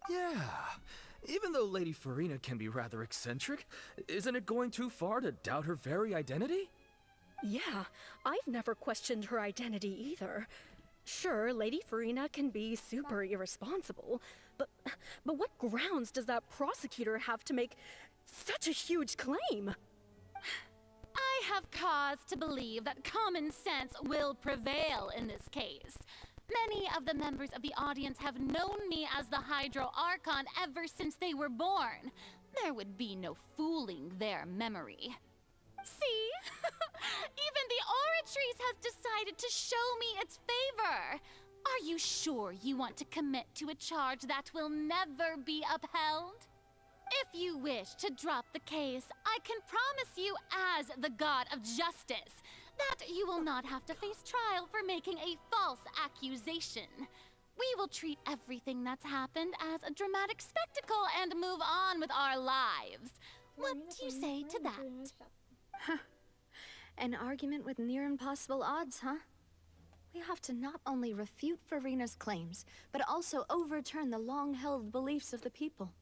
Yeah. Even though Lady Farina can be rather eccentric, isn't it going too far to doubt her very identity? Yeah, I've never questioned her identity either. Sure, Lady Farina can be super irresponsible, but what grounds does that prosecutor have to make such a huge claim? I have cause to believe that common sense will prevail in this case. Many of the members of the audience have known me as the Hydro Archon ever since they were born. There would be no fooling their memory. See? Even the Oratrice has decided to show me its favor. Are you sure you want to commit to a charge that will never be upheld? If you wish to drop the case, I can promise you as the God of Justice that you will not have to face trial for making a false accusation. We will treat everything that's happened as a dramatic spectacle and move on with our lives. What do you say to that? An argument with near impossible odds, huh? We have to not only refute Farina's claims, but also overturn the long-held beliefs of the people.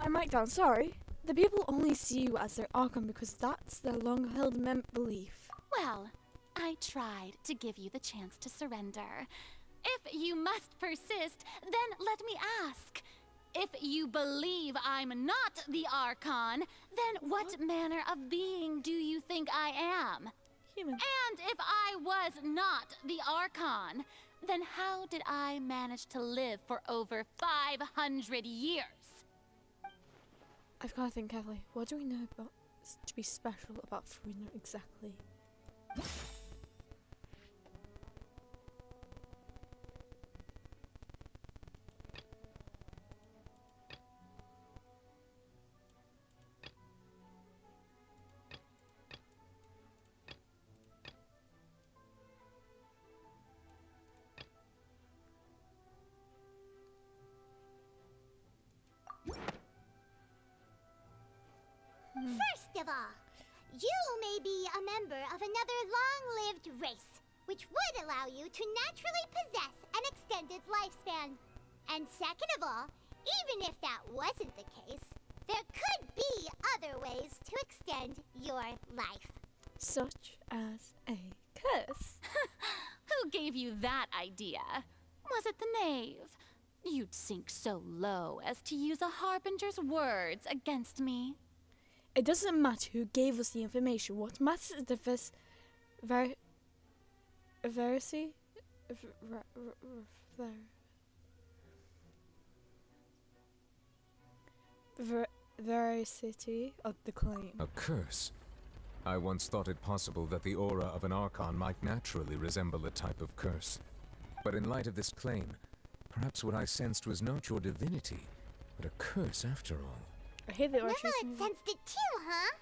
I mic down, sorry. The people only see you as their Archon because that's their long-held belief. Well, I tried to give you the chance to surrender. If you must persist, then let me ask. If you believe I'm not the Archon, then what manner of being do you think I am? Human. And if I was not the Archon, then how did I manage to live for over 500 years? I've got to think carefully. What do we know about to be special about Farina exactly? First of all, you may be a member of another long-lived race, which would allow you to naturally possess an extended lifespan. And second of all, even if that wasn't the case, there could be other ways to extend your life. Such as a curse. Who gave you that idea? Was it the knave? You'd sink so low as to use a harbinger's words against me. It doesn't matter who gave us the information. What matters is the veracity of the claim. A curse? I once thought it possible that the aura of an Archon might naturally resemble a type of curse. But in light of this claim, perhaps what I sensed was not your divinity, but a curse after all. I hate the Neverlet sensed it too, huh?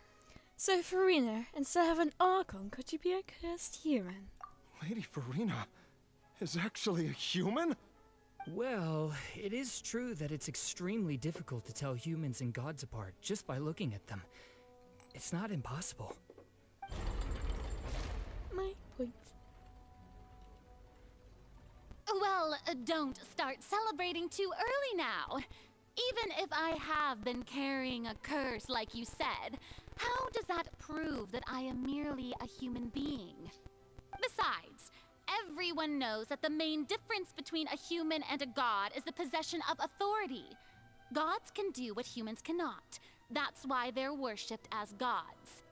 So, Farina, instead of an Archon, could you be a cursed human? Lady Farina is actually a human? Well, it is true that it's extremely difficult to tell humans and gods apart just by looking at them. It's not impossible. My point. Well, don't start celebrating too early now. Even if I have been carrying a curse like you said, how does that prove that I am merely a human being? Besides, everyone knows that the main difference between a human and a god is the possession of authority. Gods can do what humans cannot. That's why they're worshipped as gods.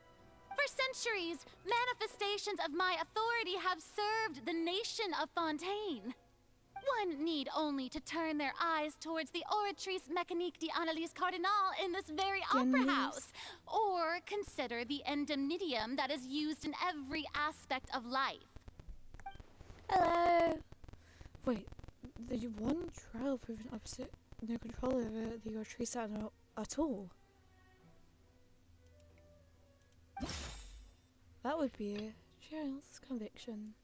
For centuries, manifestations of my authority have served the nation of Fontaine. One need only to turn their eyes towards the Oratrice Mécanique d'Analyse Cardinal in this very opera house, or consider the indemnitium that is used in every aspect of life. Hello! Wait, the one trial proven opposite no control over the Oratrice at all. That would be a child's conviction.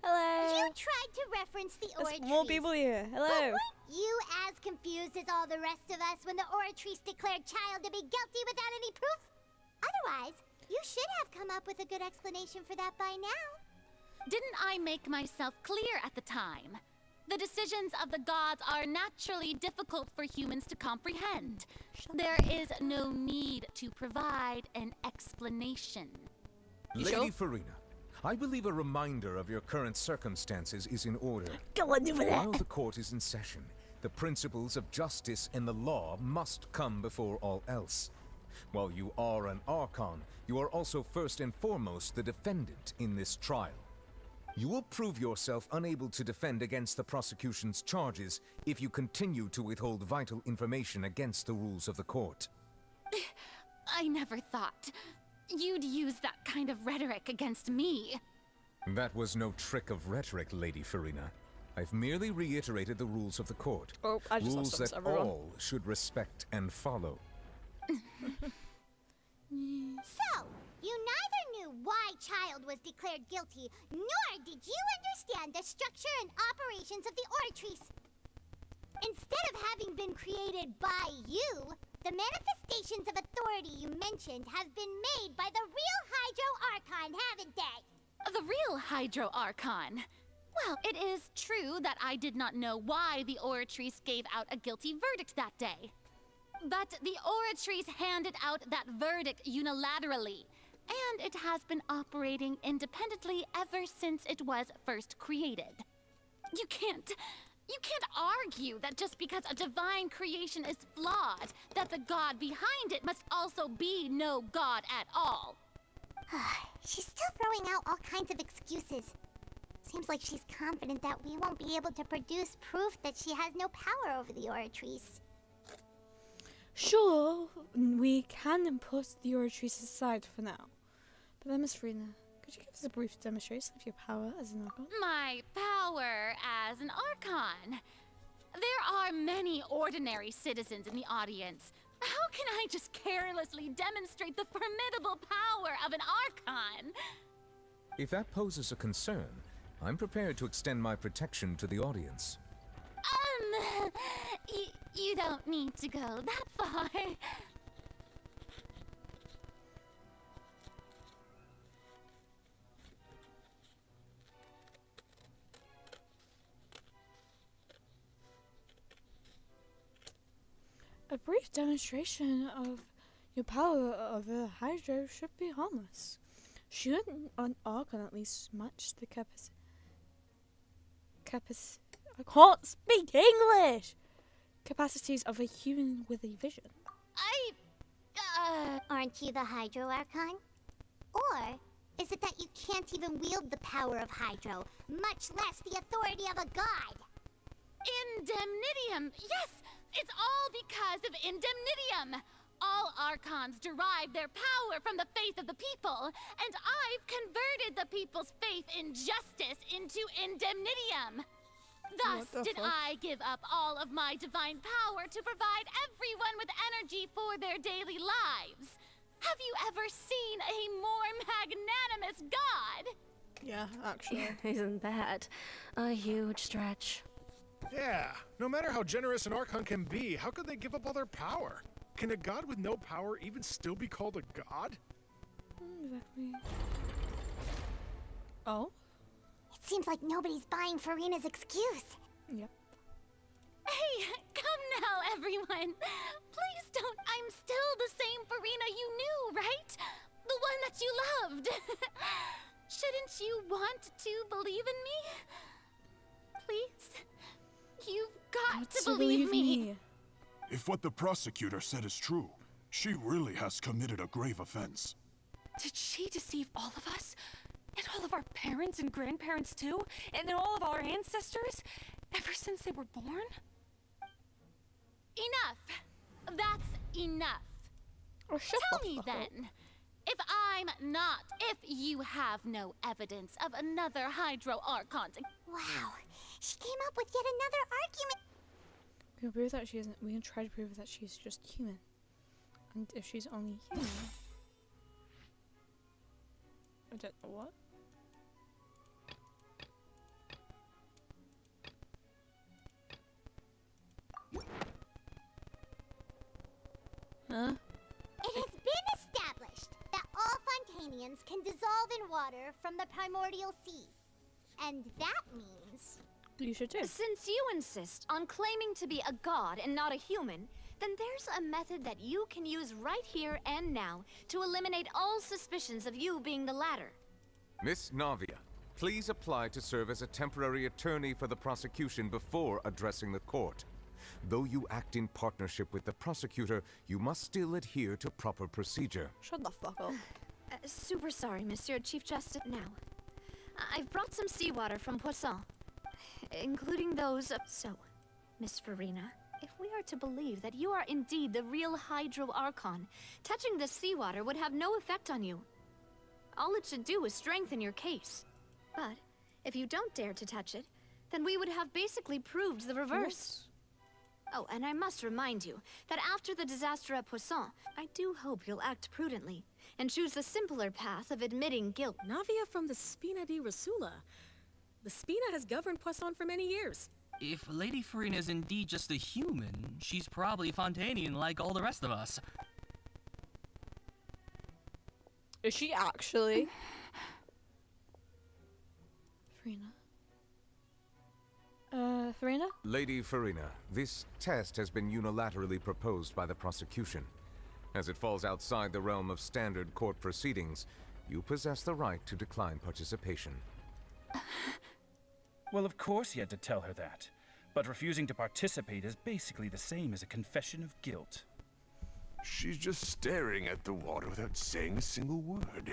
Hello! You tried to reference the Oratrice. There's more people here. Hello! But weren't you as confused as all the rest of us when the Oratrice declared Child to be guilty without any proof? Otherwise, You should have come up with a good explanation for that by now. Didn't I make myself clear at the time? The decisions of the gods are naturally difficult for humans to comprehend. There is no need to provide an explanation. Lady Farina, I believe a reminder of your current circumstances is in order. Go on, do that. While the court is in session, the principles of justice and the law must come before all else. While you are an Archon, you are also first and foremost the defendant in this trial. You will prove yourself unable to defend against the prosecution's charges if you continue to withhold vital information against the rules of the court. I never thought you'd use that kind of rhetoric against me. That was no trick of rhetoric, Lady Farina. I've merely reiterated the rules of the court. Oh, I just rules lost that everyone. all should respect and follow. So, you neither knew why Child was declared guilty, nor did you understand the structure and operations of the Oratrice. Instead of having been created by you, the manifestations of authority you mentioned have been made by the real Hydro Archon, haven't they? The real Hydro Archon. Well, it is true that I did not know why the Oratrice gave out a guilty verdict that day. But the Oratrice handed out that verdict unilaterally, and it has been operating independently ever since it was first created. You can't argue that just because a divine creation is flawed, that the god behind it must also be no god at all. She's still throwing out all kinds of excuses. Seems like she's confident that we won't be able to produce proof that she has no power over the Oratrice. Sure, we can put the Oratrice aside for now. But then, Miss Farina, could you give us a brief demonstration of your power as an Archon? My power as an Archon. There are many ordinary citizens in the audience. How can I just carelessly demonstrate the formidable power of an Archon? If that poses a concern, I'm prepared to extend my protection to the audience. You don't need to go that far. A brief demonstration of your power over Hydro should be harmless. Shouldn't an Archon at least match the I can't speak English! Capacities of a human with a vision. Aren't you the Hydro Archon? Or is it that you can't even wield the power of Hydro, much less the authority of a god? Indemnitium! Yes! It's all because of Indemnitium! All Archons derive their power from the faith of the people, and I've converted the people's faith in justice into Indemnitium. Thus did I give up all of my divine power to provide everyone with energy for their daily lives. Have you ever seen a more magnanimous god? Yeah, actually. Isn't that a huge stretch? Yeah, no matter how generous an Archon can be, how could they give up all their power? Can a god with no power even still be called a god? Exactly. Oh? It seems like nobody's buying Farina's excuse. Yep. Hey, come now, everyone. Please don't. I'm still the same Farina you knew, right? The one that you loved. Shouldn't you want to believe in me? Please? You've got to believe me. If what the prosecutor said is true, she really has committed a grave offense. Did she deceive all of us? And all of our parents and grandparents too? And all of our ancestors? Ever since they were born? Enough. That's enough. Oh, Tell me then, if you have no evidence of another Hydro Archon. Wow, she came up with yet another argument. We can prove that she isn't. We can try to prove that she's just human. And if she's only human, I don't know what. Huh? It has been established that all Arcanians can dissolve in water from the primordial sea. And that means... You should too. Since you insist on claiming to be a god and not a human, then there's a method that you can use right here and now to eliminate all suspicions of you being the latter. Miss Navia, please apply to serve as a temporary attorney for the prosecution before addressing the court. Though you act in partnership with the prosecutor, you must still adhere to proper procedure. Shut the fuck up. Super sorry, Monsieur Chief Justice. Now, I've brought some seawater from Poisson, including those. So, Miss Farina, if we are to believe that you are indeed the real Hydro Archon, touching the seawater would have no effect on you. All it should do is strengthen your case. But if you don't dare to touch it, then we would have basically proved the reverse. Oh, and I must remind you that after the disaster at Poisson, I do hope you'll act prudently and choose the simpler path of admitting guilt. Navia from the Spina di Rasula. The Spina has governed Poisson for many years. If Lady Farina is indeed just a human, she's probably Fontanian like all the rest of us. Is she actually? Farina? Farina? Lady Farina, this test has been unilaterally proposed by the prosecution. As it falls outside the realm of standard court proceedings, you possess the right to decline participation. Well, of course he had to tell her that. But refusing to participate is basically the same as a confession of guilt. She's just staring at the water without saying a single word.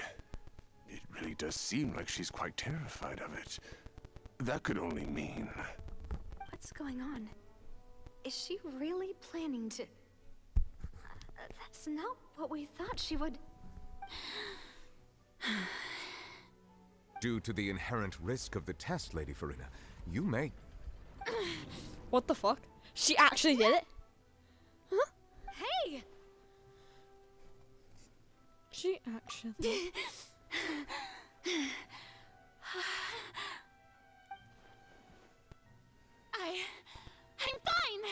It really does seem like she's quite terrified of it. That could only mean... What's going on? Is she really planning to... That's not what we thought she would... Due to the inherent risk of the test, Lady Farina, you may... What the fuck? She actually did it? Huh? Hey! She actually... I'm fine!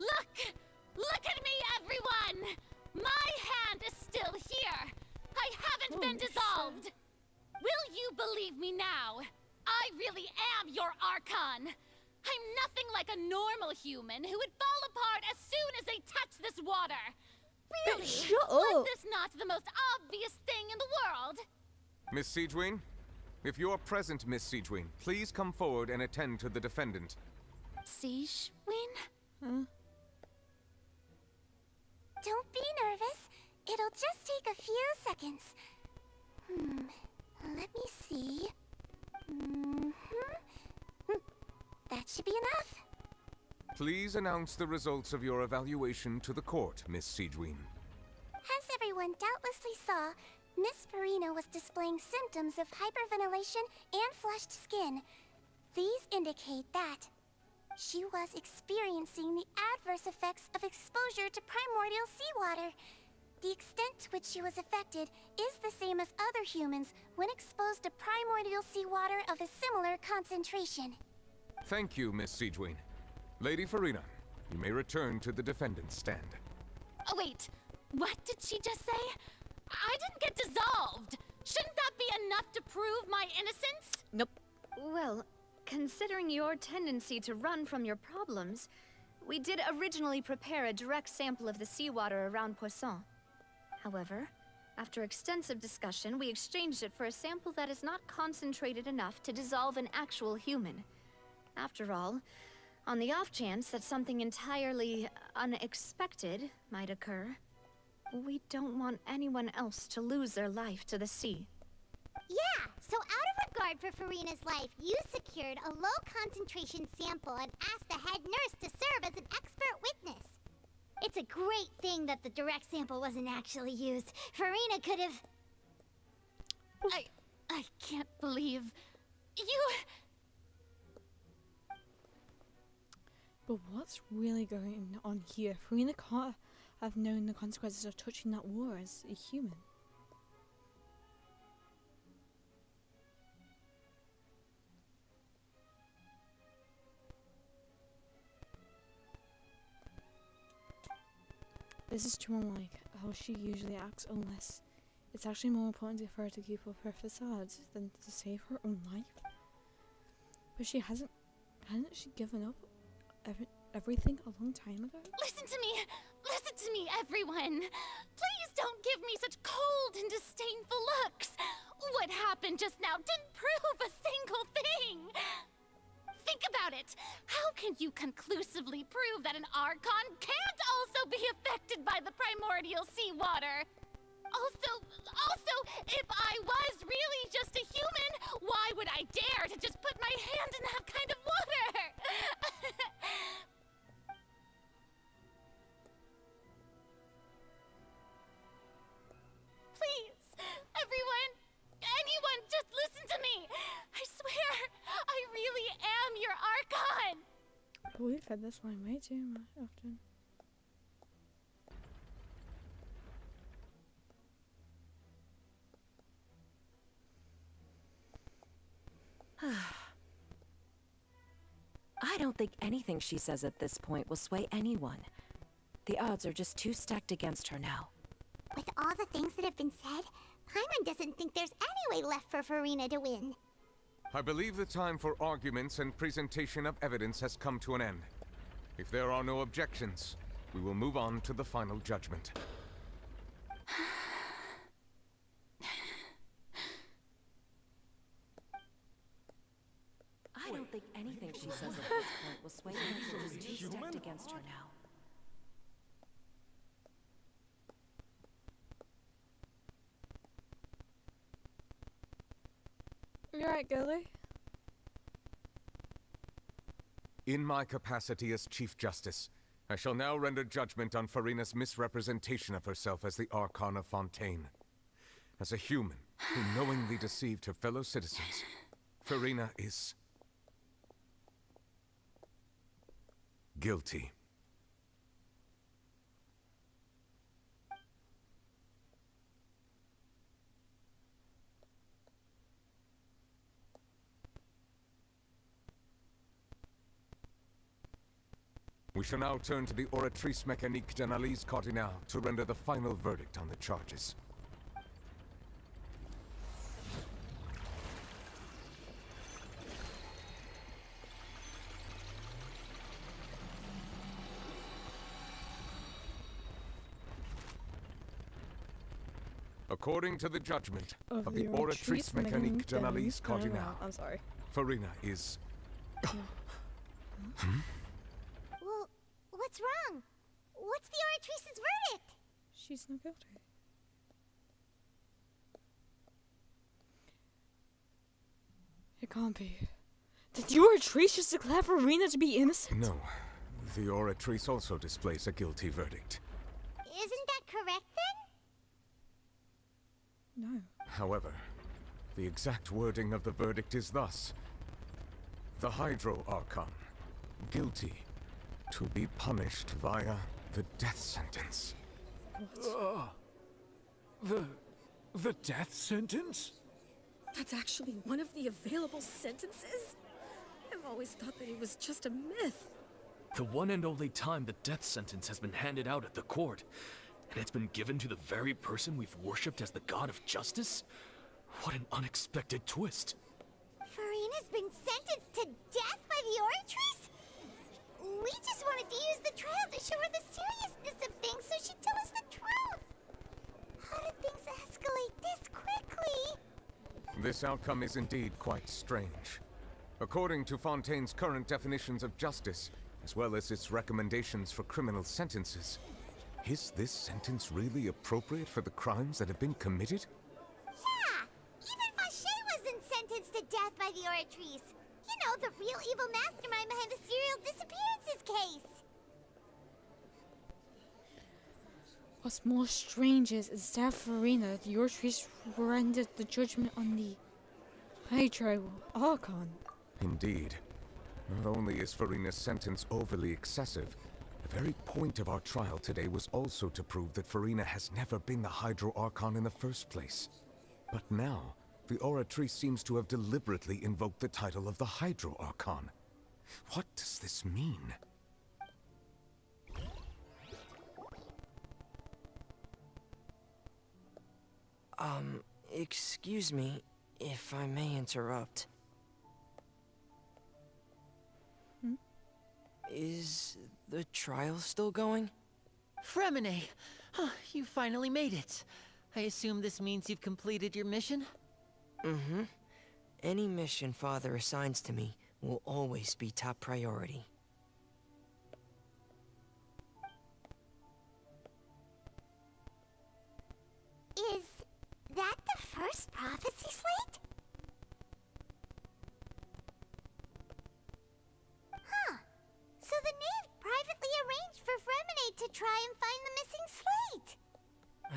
Look at me, everyone! My hand is still here! I haven't been dissolved! Will you believe me now? I really am your Archon! I'm nothing like a normal human who would fall apart as soon as they touch this water! Really? Shut Was up! this not the most obvious thing in the world? Miss Siegewien? If you're present, Miss Siegewien, please come forward and attend to the defendant. Siegewien? Huh? Don't be nervous. It'll just take a few seconds. Let me see. That should be enough. Please announce the results of your evaluation to the court, Miss Siegewien. As everyone doubtlessly saw, Miss Farina was displaying symptoms of hyperventilation and flushed skin. These indicate that she was experiencing the adverse effects of exposure to primordial seawater. The extent to which she was affected is the same as other humans when exposed to primordial seawater of a similar concentration. Thank you, Miss Siegewien. Lady Farina, you may return to the defendant's stand. Oh, wait. What did she just say? I didn't get dissolved. Shouldn't that be enough to prove my innocence? Nope. Well, considering your tendency to run from your problems, we did originally prepare a direct sample of the seawater around Poisson. However, after extensive discussion, we exchanged it for a sample that is not concentrated enough to dissolve an actual human. After all, on the off chance that something entirely unexpected might occur, we don't want anyone else to lose their life to the sea. Yeah, so out of regard for Farina's life, you secured a low-concentration sample and asked the head nurse to serve as an expert witness. It's a great thing that the direct sample wasn't actually used. Farina could have... I can't believe... You... But what's really going on here? Farina can't have known the consequences of touching that water as a human. This is too unlike how she usually acts, unless it's actually more important for her to keep up her facade than to save her own life. But hasn't she given up everything a long time ago? Listen to me, everyone. Please don't give me such cold and disdainful looks. What happened just now didn't prove a single thing. Think about it. How can you conclusively prove that an Archon can't also be affected by the primordial seawater? Also, if I was really just a human, why would I dare to just put my hand in that kind of water? Please, anyone, just listen to me. I swear, I really am your Archon. We've had this line way too much often. I don't think anything she says at this point will sway anyone. The odds are just too stacked against her now. With all the things that have been said, Paimon doesn't think there's any way left for Farina to win. I believe the time for arguments and presentation of evidence has come to an end. If there are no objections, we will move on to the final judgment. I don't think anything she says at this point will sway anyone. She's too stacked against her now. You're right, Gilly. In my capacity as Chief Justice, I shall now render judgment on Farina's misrepresentation of herself as the Archon of Fontaine. As a human who knowingly deceived her fellow citizens, Farina is guilty. We shall now turn to the Oratrice Mécanique d'Analyse Cardinale to render the final verdict on the charges. According to the judgment of the Oratrice Mécanique d'Analyse Cardinale, I'm sorry. Farina is... Well, what's wrong? What's the Oratrice's verdict? She's not guilty. It can't be. Did the Oratrice just declare Farina to be innocent? No. The Oratrice also displays a guilty verdict. Isn't that correct then? No. However, the exact wording of the verdict is thus. The Hydro Archon, guilty, to be punished via the death sentence. The death sentence? That's actually one of the available sentences? I've always thought that it was just a myth. The one and only time the death sentence has been handed out at the court, and it's been given to the very person we've worshipped as the god of justice? What an unexpected twist. Farina's been sentenced to death by the Oratrice? We just wanted to use the trial to show her the seriousness of things so she'd tell us the truth. How did things escalate this quickly? This outcome is indeed quite strange. According to Fontaine's current definitions of justice, as well as its recommendations for criminal sentences, is this sentence really appropriate for the crimes that have been committed? Yeah! Even Fauché wasn't sentenced to death by the Oratrice. You know, the real evil mastermind behind the serial disappearances case. What's more strange is instead of Farina, the Oratrice rendered the judgment on the Hydro Archon. Indeed. Not only is Farina's sentence overly excessive, the very point of our trial today was also to prove that Farina has never been the Hydro Archon in the first place. But now, the Oratrice seems to have deliberately invoked the title of the Hydro Archon. What does this mean? Excuse me, if I may interrupt. Is the trial still going? Fremine! You finally made it. I assume this means you've completed your mission? Mm-hmm. Any mission Father assigns to me will always be top priority. Is that the first prophecy slate? Huh. So the knave privately arranged for Fremine to try and find the missing slate.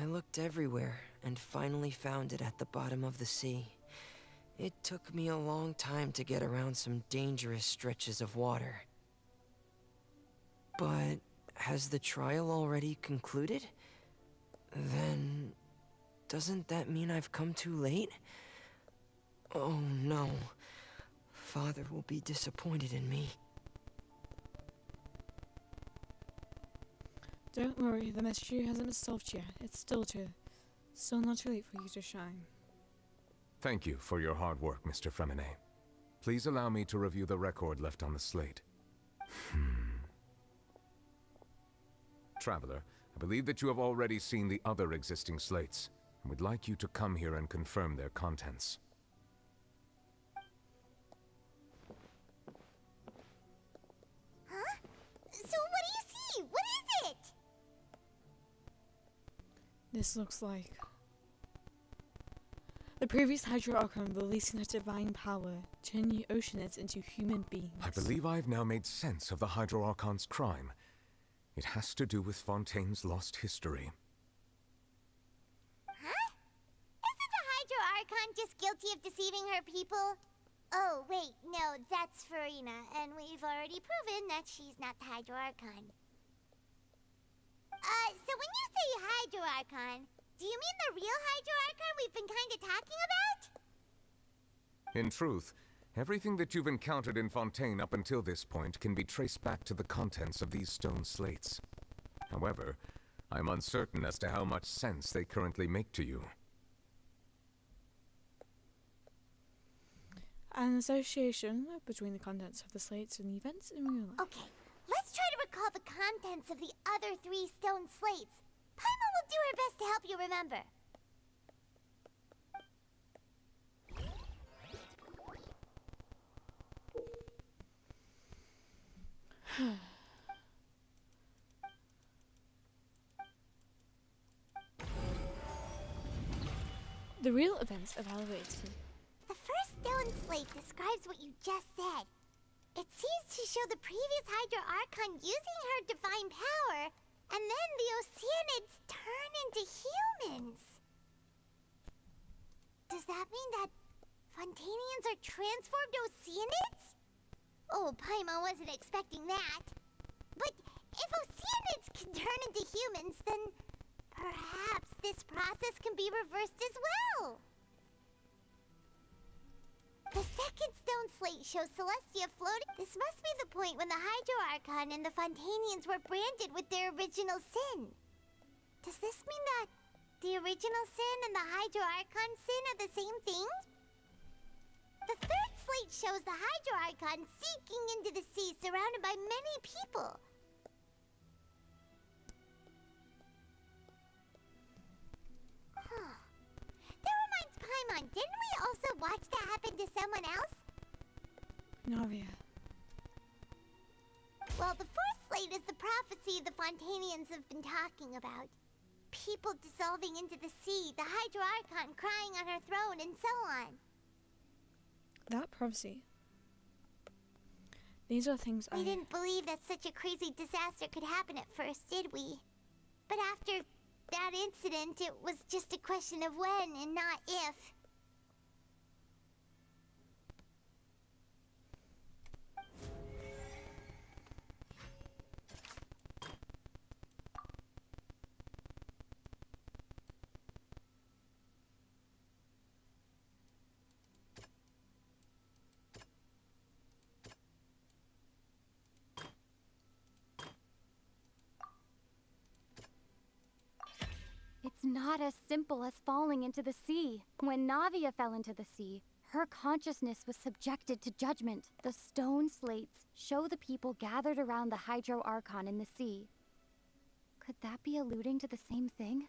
I looked everywhere and finally found it at the bottom of the sea. It took me a long time to get around some dangerous stretches of water. But has the trial already concluded? Then doesn't that mean I've come too late? Oh no. Father will be disappointed in me. Don't worry, the mystery hasn't been solved yet. It's still not too late for you to shine. Thank you for your hard work, Mr. Fremine. Please allow me to review the record left on the slate. Traveler, I believe that you have already seen the other existing slates, and would like you to come here and confirm their contents. Huh? So what do you see? What is it? This looks like the previous Hydro Archon releasing their divine power, turning the oceanids into human beings. I believe I've now made sense of the Hydro Archon's crime. It has to do with Fontaine's lost history. Huh? Isn't the Hydro Archon just guilty of deceiving her people? Oh, wait, no, that's Farina, and we've already proven that she's not the Hydro Archon. So when you say Hydro Archon, do you mean the real Hydro Archon we've been kinda talking about? In truth, everything that you've encountered in Fontaine up until this point can be traced back to the contents of these stone slates. However, I'm uncertain as to how much sense they currently make to you. An association between the contents of the slates and the events in real life. Okay, let's try to recall the contents of the other 3 stone slates. Paimon will do her best to help you remember. The real events evaluated. The first stone slate describes what you just said. It seems to show the previous Hydro Archon using her divine power, and then the Oceanids turn into humans. Does that mean that Fontanians are transformed Oceanids? Oh, Paimon wasn't expecting that. But if Oceanids can turn into humans, then perhaps this process can be reversed as well. The second stone slate shows Celestia floating. This must be the point when the Hydro Archon and the Fontanians were branded with their original sin. Does this mean that the original sin and the Hydro Archon sin are the same thing? The third slate shows the Hydro Archon sinking into the sea surrounded by many people. That reminds Paimon, didn't we also watch that happen to someone else? Navia. Well, the fourth slate is the prophecy the Fontanians have been talking about. People dissolving into the sea, the Hydro Archon crying on her throne, and so on. That prophecy. These are things We didn't believe that such a crazy disaster could happen at first, did we? But after that incident, it was just a question of when and not if. It's not as simple as falling into the sea. When Navia fell into the sea, her consciousness was subjected to judgment. The stone slates show the people gathered around the Hydro Archon in the sea. Could that be alluding to the same thing?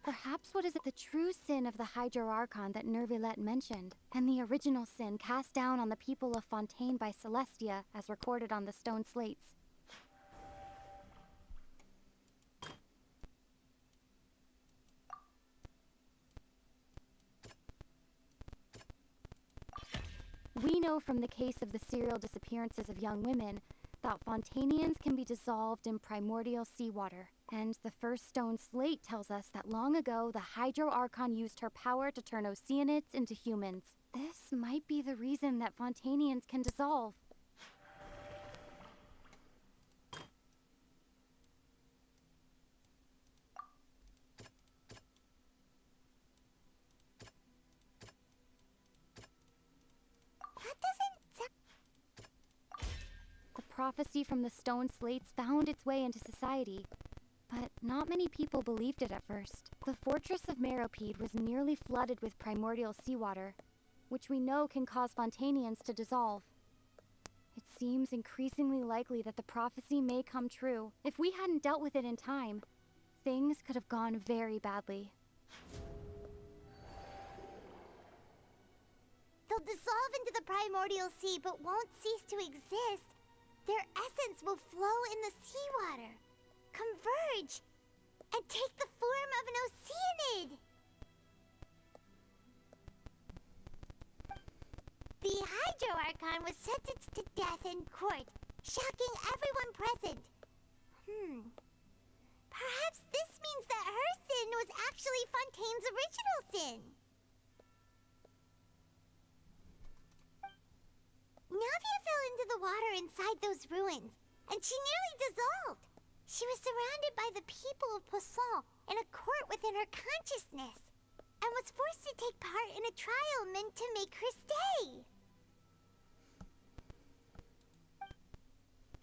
Perhaps what is it the true sin of the Hydro Archon that Nervilette mentioned, and the original sin cast down on the people of Fontaine by Celestia, as recorded on the stone slates? We know from the case of the serial disappearances of young women that Fontainians can be dissolved in primordial seawater. And the first stone slate tells us that long ago, the Hydro Archon used her power to turn Oceanids into humans. This might be the reason that Fontainians can dissolve. The prophecy from the stone slates found its way into society, but not many people believed it at first. The fortress of Meropide was nearly flooded with primordial seawater, which we know can cause Fontainians to dissolve. It seems increasingly likely that the prophecy may come true. If we hadn't dealt with it in time, things could have gone very badly. They'll dissolve into the primordial sea but won't cease to exist. Their essence will flow in the seawater, converge, and take the form of an Oceanid. The Hydro Archon was sentenced to death in court, shocking everyone present. Perhaps this means that her sin was actually Fontaine's original sin. Navia fell into the water inside those ruins, and she nearly dissolved. She was surrounded by the people of Poisson in a court within her consciousness, and was forced to take part in a trial meant to make her stay.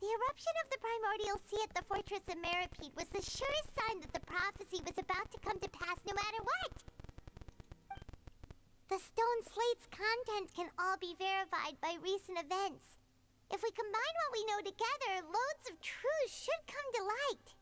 The eruption of the primordial sea at the fortress of Meropide was the surest sign that the prophecy was about to come to pass no matter what. The stone slate's contents can all be verified by recent events. If we combine what we know together, loads of truths should come to light.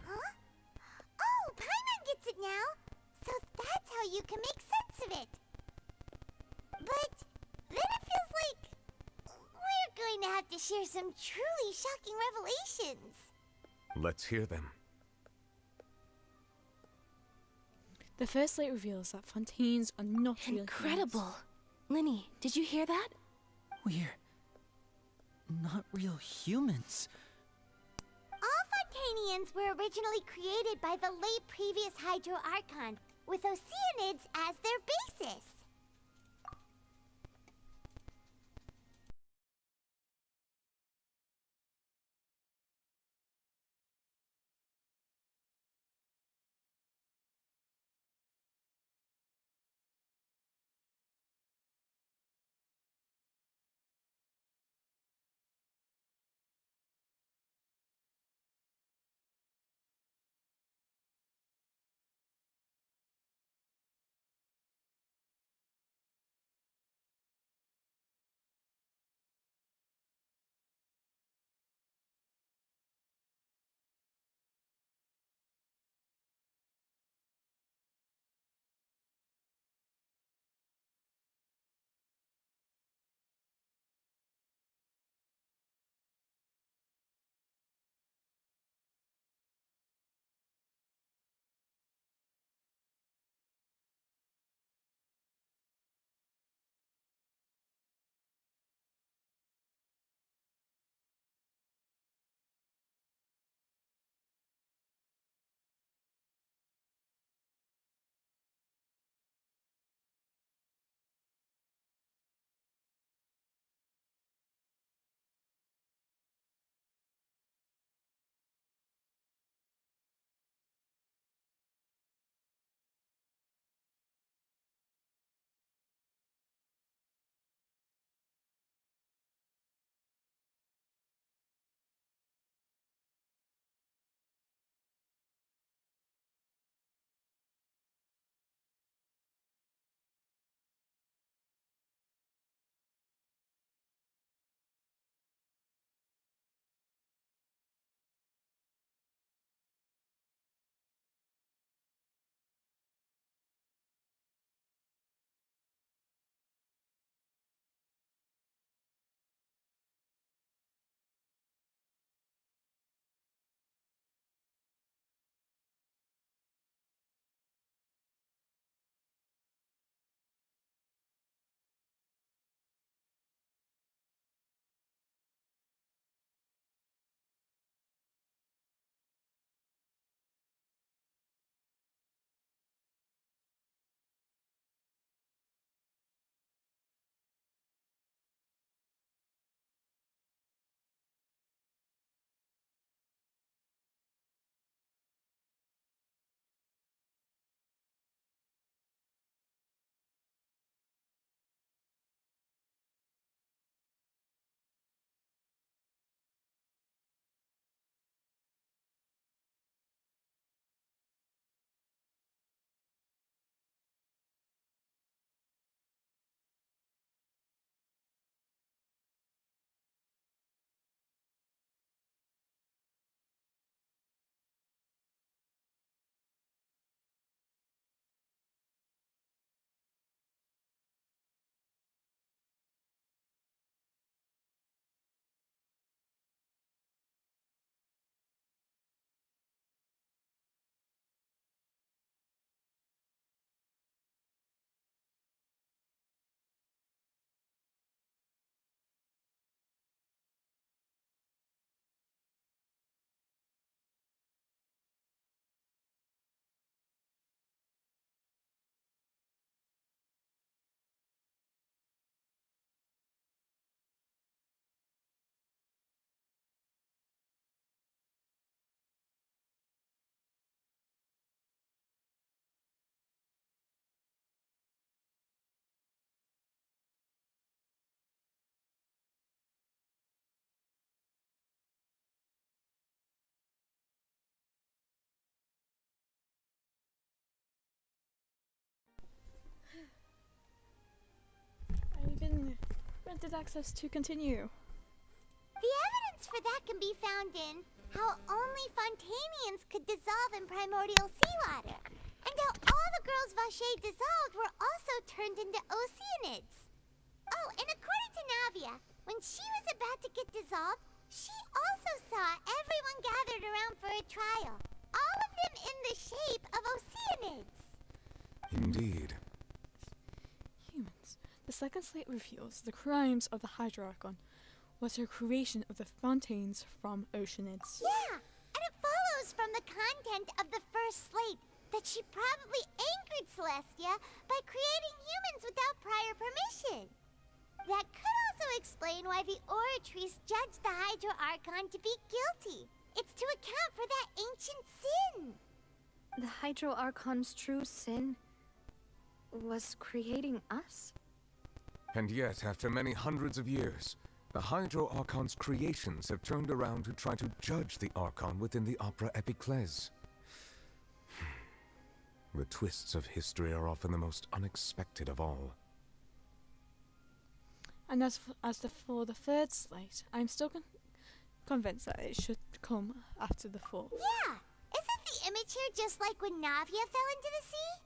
Huh? Oh, Paimon gets it now! So that's how you can make sense of it. But then it feels like we're going to have to share some truly shocking revelations. Let's hear them. The first slate reveals that Fontaines are not real humans. Incredible! Linny, did you hear that? We're not real humans. All Fontainians were originally created by the late previous Hydro Archon, with Oceanids as their basis. granted access to continue. The evidence for that can be found in how only Fontainians could dissolve in primordial seawater, and how all the girls Vacher dissolved were also turned into Oceanids. Oh, and according to Navia, when she was about to get dissolved, she also saw everyone gathered around for a trial, all of them in the shape of Oceanids. Indeed. Humans. The second slate reveals the crimes of the Hydra-Archon was her creation of the Fontaines from Oceanids. Yeah, and it follows from the content of the first slate that she probably angered Celestia by creating humans without prior permission. That could also explain why the Oratrice judged the Hydro-Archon to be guilty. It's to account for that ancient sin. The Hydro-Archon's true sin was creating us? And yet, after many hundreds of years, the Hydro-Archon's creations have turned around to try to judge the Archon within the Opera Epiclese. The twists of history are often the most unexpected of all. And for the third slate, I'm still convinced that it should come after the fourth. Yeah, isn't the image here just like when Navia fell into the sea?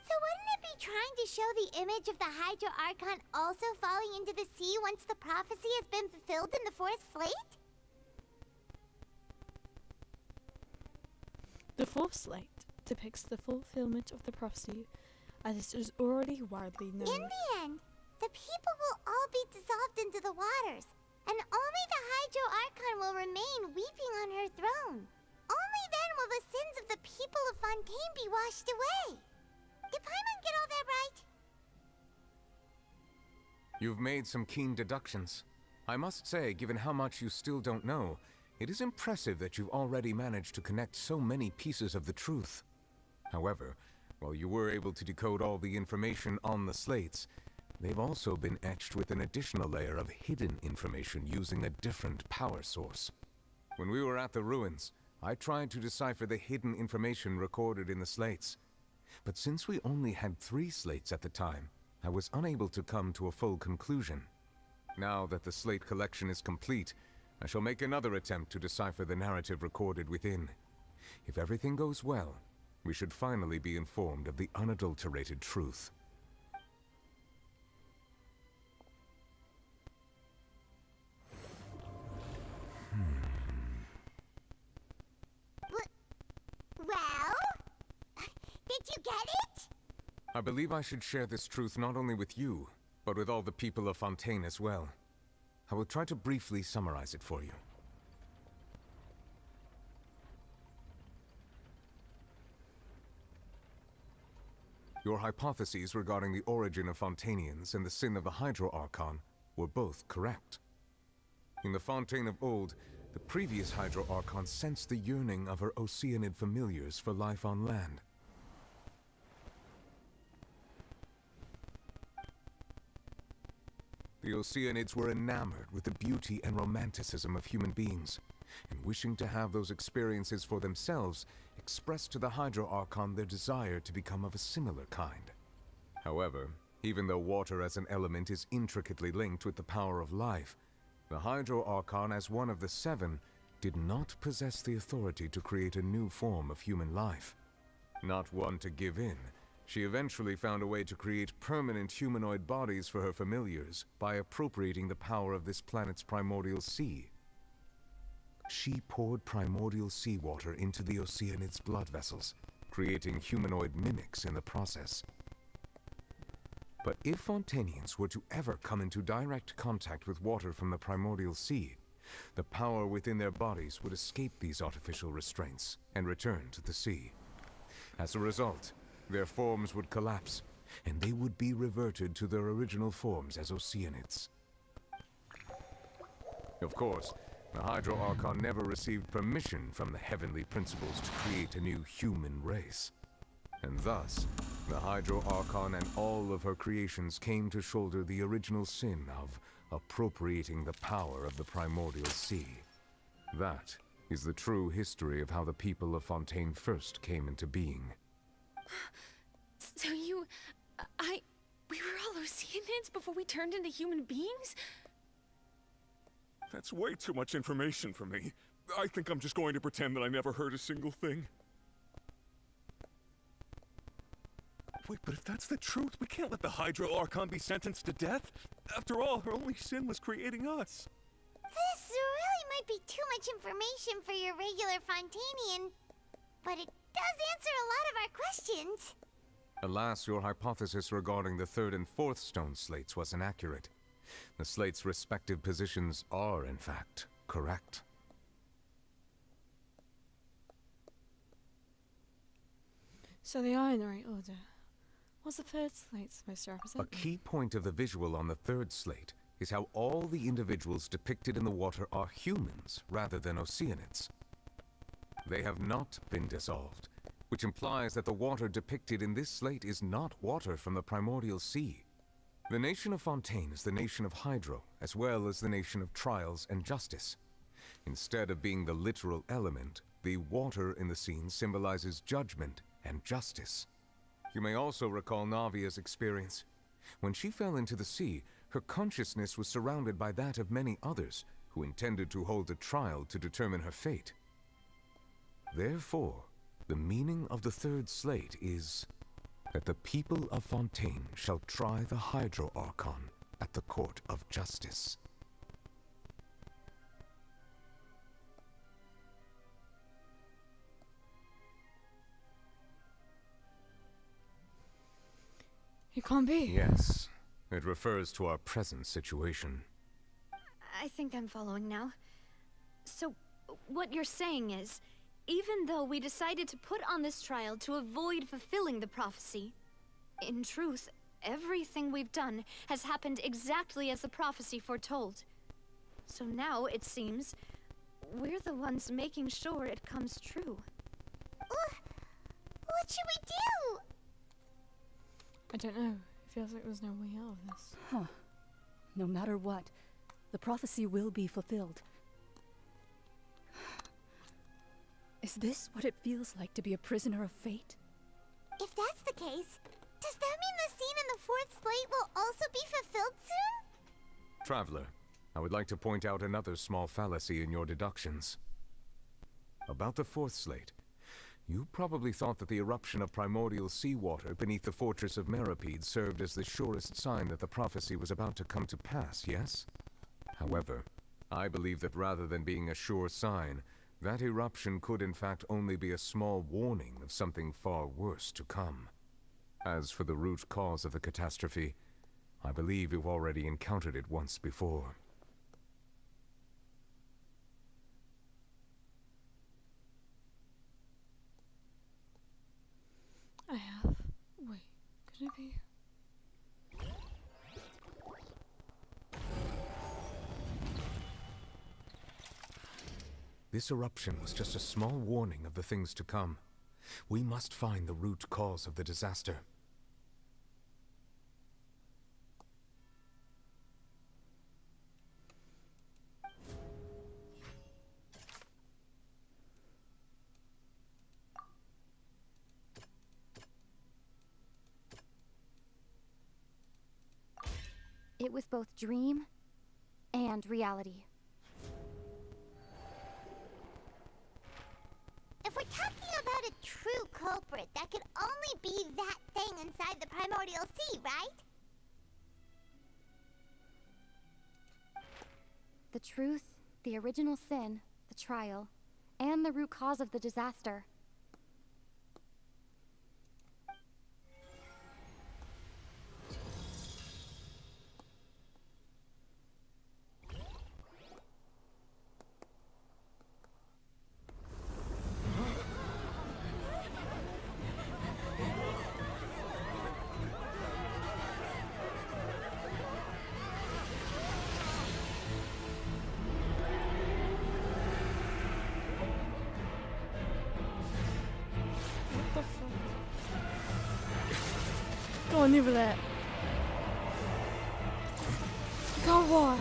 So wouldn't it be trying to show the image of the Hydro-Archon also falling into the sea once the prophecy has been fulfilled in the fourth slate? The fourth slate depicts the fulfillment of the prophecy as it is already widely known. In the end, the people will all be dissolved into the waters, and only the Hydro-Archon will remain weeping on her throne. Only then will the sins of the people of Fontaine be washed away. Did Paimon get all that right? You've made some keen deductions. I must say, given how much you still don't know, it is impressive that you've already managed to connect so many pieces of the truth. However, while you were able to decode all the information on the slates, they've also been etched with an additional layer of hidden information using a different power source. When we were at the ruins, I tried to decipher the hidden information recorded in the slates. But since we only had 3 slates at the time, I was unable to come to a full conclusion. Now that the slate collection is complete, I shall make another attempt to decipher the narrative recorded within. If everything goes well, we should finally be informed of the unadulterated truth. Well? Did you get it? I believe I should share this truth not only with you, but with all the people of Fontaine as well. I will try to briefly summarize it for you. Your hypotheses regarding the origin of Fontainians and the sin of the Hydro-Archon were both correct. In the Fontaine of old, the previous Hydro-Archon sensed the yearning of her Oceanid familiars for life on land. The Oceanids were enamored with the beauty and romanticism of human beings, and wishing to have those experiences for themselves, expressed to the Hydro-Archon their desire to become of a similar kind. However, even though water as an element is intricately linked with the power of life, the Hydro-Archon, as one of the 7, did not possess the authority to create a new form of human life. Not one to give in, she eventually found a way to create permanent humanoid bodies for her familiars by appropriating the power of this planet's primordial sea. She poured primordial seawater into the Oceanids' blood vessels, creating humanoid mimics in the process. But if Fontainians were to ever come into direct contact with water from the primordial sea, the power within their bodies would escape these artificial restraints and return to the sea. As a result, their forms would collapse, and they would be reverted to their original forms as Oceanids. Of course, the Hydro-Archon never received permission from the heavenly principles to create a new human race. And thus, the Hydro-Archon and all of her creations came to shoulder the original sin of appropriating the power of the primordial sea. That is the true history of how the people of Fontaine first came into being. So we were all Oceanids before we turned into human beings? That's way too much information for me. I think I'm just going to pretend that I never heard a single thing. Wait, but if that's the truth, we can't let the Hydro Archon be sentenced to death. After all, her only sin was creating us. This really might be too much information for your regular Fontanian, but it does answer a lot of our questions. Alas, your hypothesis regarding the third and fourth stone slates was inaccurate. The slates' respective positions are, in fact, correct. So they are in the right order. What's the third slate supposed to represent? A key point of the visual on the third slate is how all the individuals depicted in the water are humans rather than Oceanids. They have not been dissolved, which implies that the water depicted in this slate is not water from the primordial sea. The nation of Fontaine is the nation of Hydro, as well as the nation of Trials and Justice. Instead of being the literal element, the water in the scene symbolizes judgment and justice. You may also recall Navia's experience. When she fell into the sea, her consciousness was surrounded by that of many others who intended to hold a trial to determine her fate. Therefore, the meaning of the third slate is that the people of Fontaine shall try the Hydro Archon at the court of justice. It can't be. Yes, it refers to our present situation. I think I'm following now. So, what you're saying is, even though we decided to put on this trial to avoid fulfilling the prophecy, in truth, everything we've done has happened exactly as the prophecy foretold. So now, it seems, we're the ones making sure it comes true. What should we do? I don't know. It feels like there's no way out of this. Huh. No matter what, the prophecy will be fulfilled. Is this what it feels like to be a prisoner of fate? If that's the case, does that mean the scene in the fourth slate will also be fulfilled soon? Traveler, I would like to point out another small fallacy in your deductions. About the fourth slate, you probably thought that the eruption of primordial seawater beneath the fortress of Meropide served as the surest sign that the prophecy was about to come to pass, yes? However, I believe that rather than being a sure sign, that eruption could in fact only be a small warning of something far worse to come. As for the root cause of the catastrophe, I believe you've already encountered it once before. I have. Wait, could it be? This eruption was just a small warning of the things to come. We must find the root cause of the disaster. It was both dream and reality. If we're talking about a true culprit, that could only be that thing inside the primordial sea, right? The truth, the original sin, the trial, and the root cause of the disaster. Go on, over there. Go on.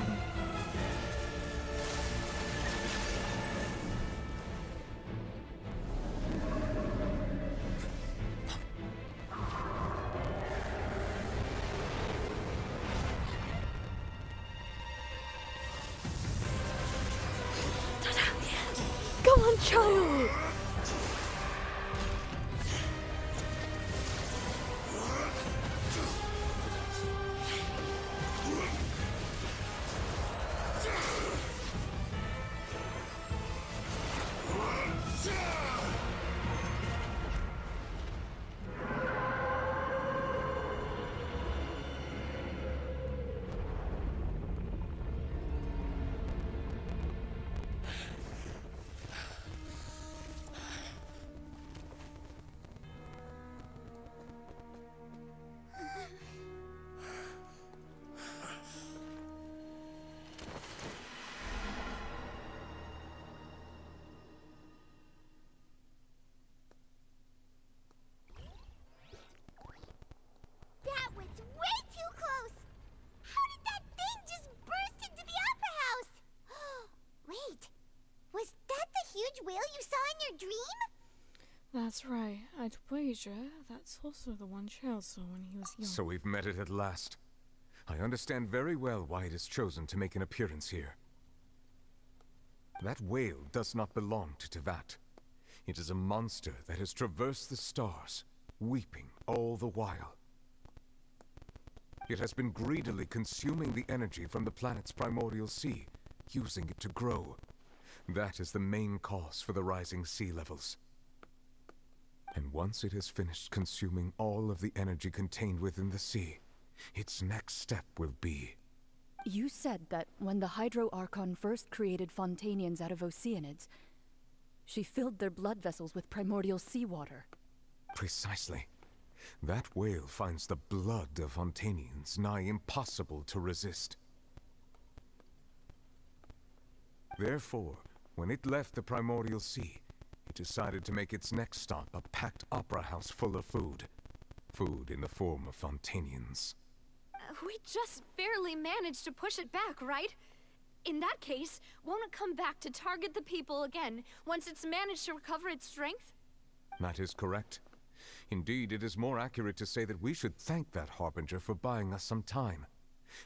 child! That was way too close! How did that thing just burst into the Opera House? Wait, was that the huge whale you saw in your dream? That's right. I'd wager that's also the one child saw when he was young. So we've met it at last. I understand very well why it has chosen to make an appearance here. That whale does not belong to Teyvat. It is a monster that has traversed the stars, weeping all the while. It has been greedily consuming the energy from the planet's primordial sea, using it to grow. That is the main cause for the rising sea levels. And once it has finished consuming all of the energy contained within the sea, its next step will be... You said that when the Hydro Archon first created Fontanians out of Oceanids, she filled their blood vessels with primordial seawater. Precisely. That whale finds the blood of Fontanians nigh impossible to resist. Therefore, when it left the primordial sea, it decided to make its next stop a packed opera house full of food. Food in the form of Fontanians. We just barely managed to push it back, right? In that case, won't it come back to target the people again once it's managed to recover its strength? That is correct. Indeed, it is more accurate to say that we should thank that Harbinger for buying us some time.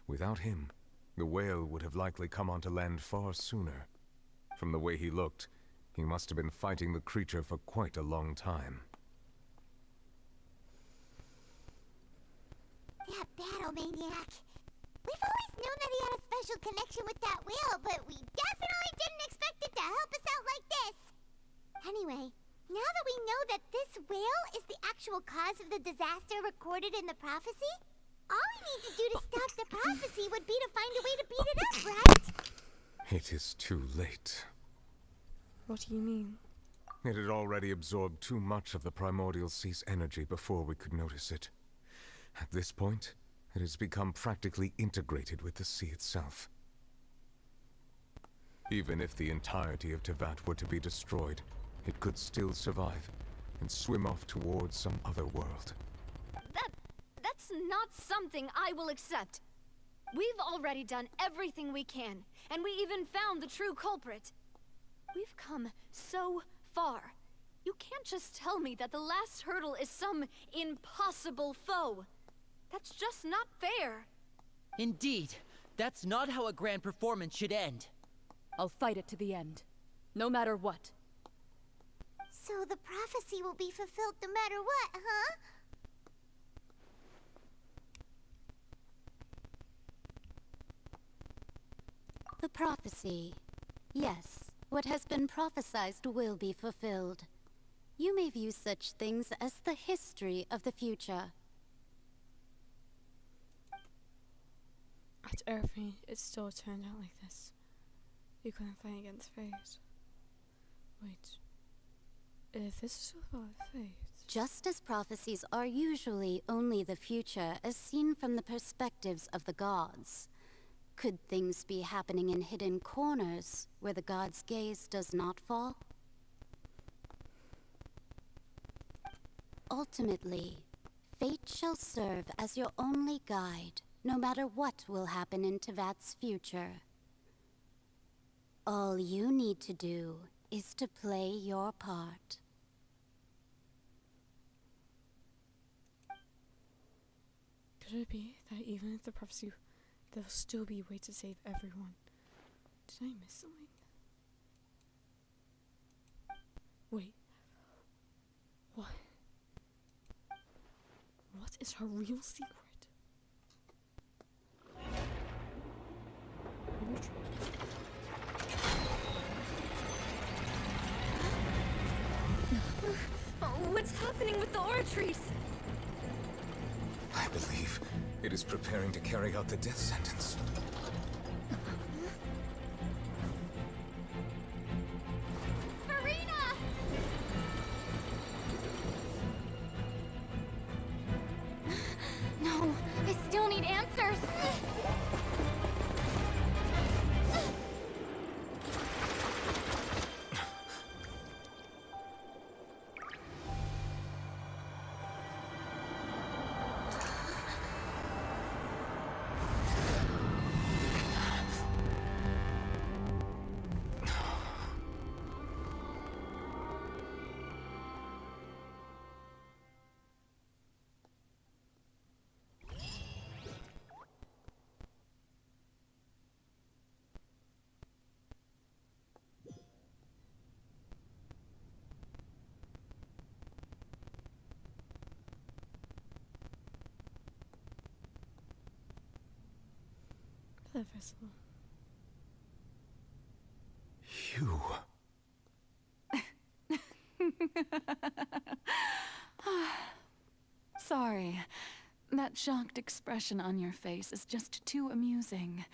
Without him, the whale would have likely come onto land far sooner. From the way he looked, he must have been fighting the creature for quite a long time. That battle maniac. We've always known that he had a special connection with that whale, but we definitely didn't expect it to help us out like this. Anyway, now that we know that this whale is the actual cause of the disaster recorded in the prophecy, all we need to do to stop the prophecy would be to find a way to beat it up, right? It is too late. What do you mean? It had already absorbed too much of the primordial sea's energy before we could notice it. At this point, it has become practically integrated with the sea itself. Even if the entirety of Teyvat were to be destroyed, it could still survive and swim off towards some other world. That's not something I will accept. We've already done everything we can, and we even found the true culprit. We've come so far. You can't just tell me that the last hurdle is some impossible foe. That's just not fair. Indeed, that's not how a grand performance should end. I'll fight it to the end, no matter what. So the prophecy will be fulfilled no matter what, huh? The prophecy. Yes, what has been prophesied will be fulfilled. You may view such things as the history of the future. At everything, it still turned out like this. You couldn't fight against fate. Wait. If this is about fate... Just as prophecies are usually only the future as seen from the perspectives of the gods, could things be happening in hidden corners where the gods' gaze does not fall? Ultimately, fate shall serve as your only guide, no matter what will happen in Teyvat's future. All you need to do is to play your part. Could it be that even if the prophecy, there'll still be a way to save everyone? Did I miss something? Wait. What? What is her real secret? What's happening with the aura trees? I believe it is preparing to carry out the death sentence. Farina! No, I still need answers. The vessel. You. Sorry. That shocked expression on your face is just too amusing.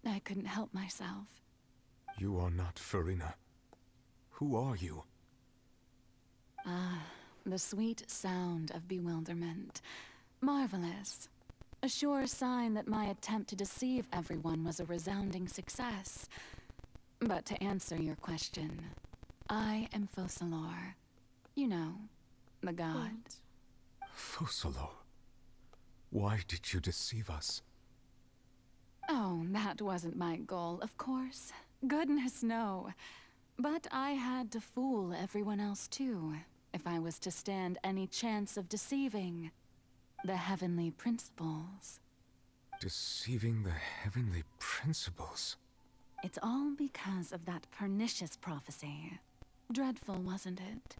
I couldn't help myself. You are not Farina. Who are you? Ah, the sweet sound of bewilderment. Marvelous. A sure sign that my attempt to deceive everyone was a resounding success. But to answer your question, I am Focalor. You know, the god. Focalor. Why did you deceive us? Oh, that wasn't my goal, of course. Goodness, no. But I had to fool everyone else too, if I was to stand any chance of deceiving the heavenly principles. Deceiving the heavenly principles? It's all because of that pernicious prophecy. Dreadful, wasn't it?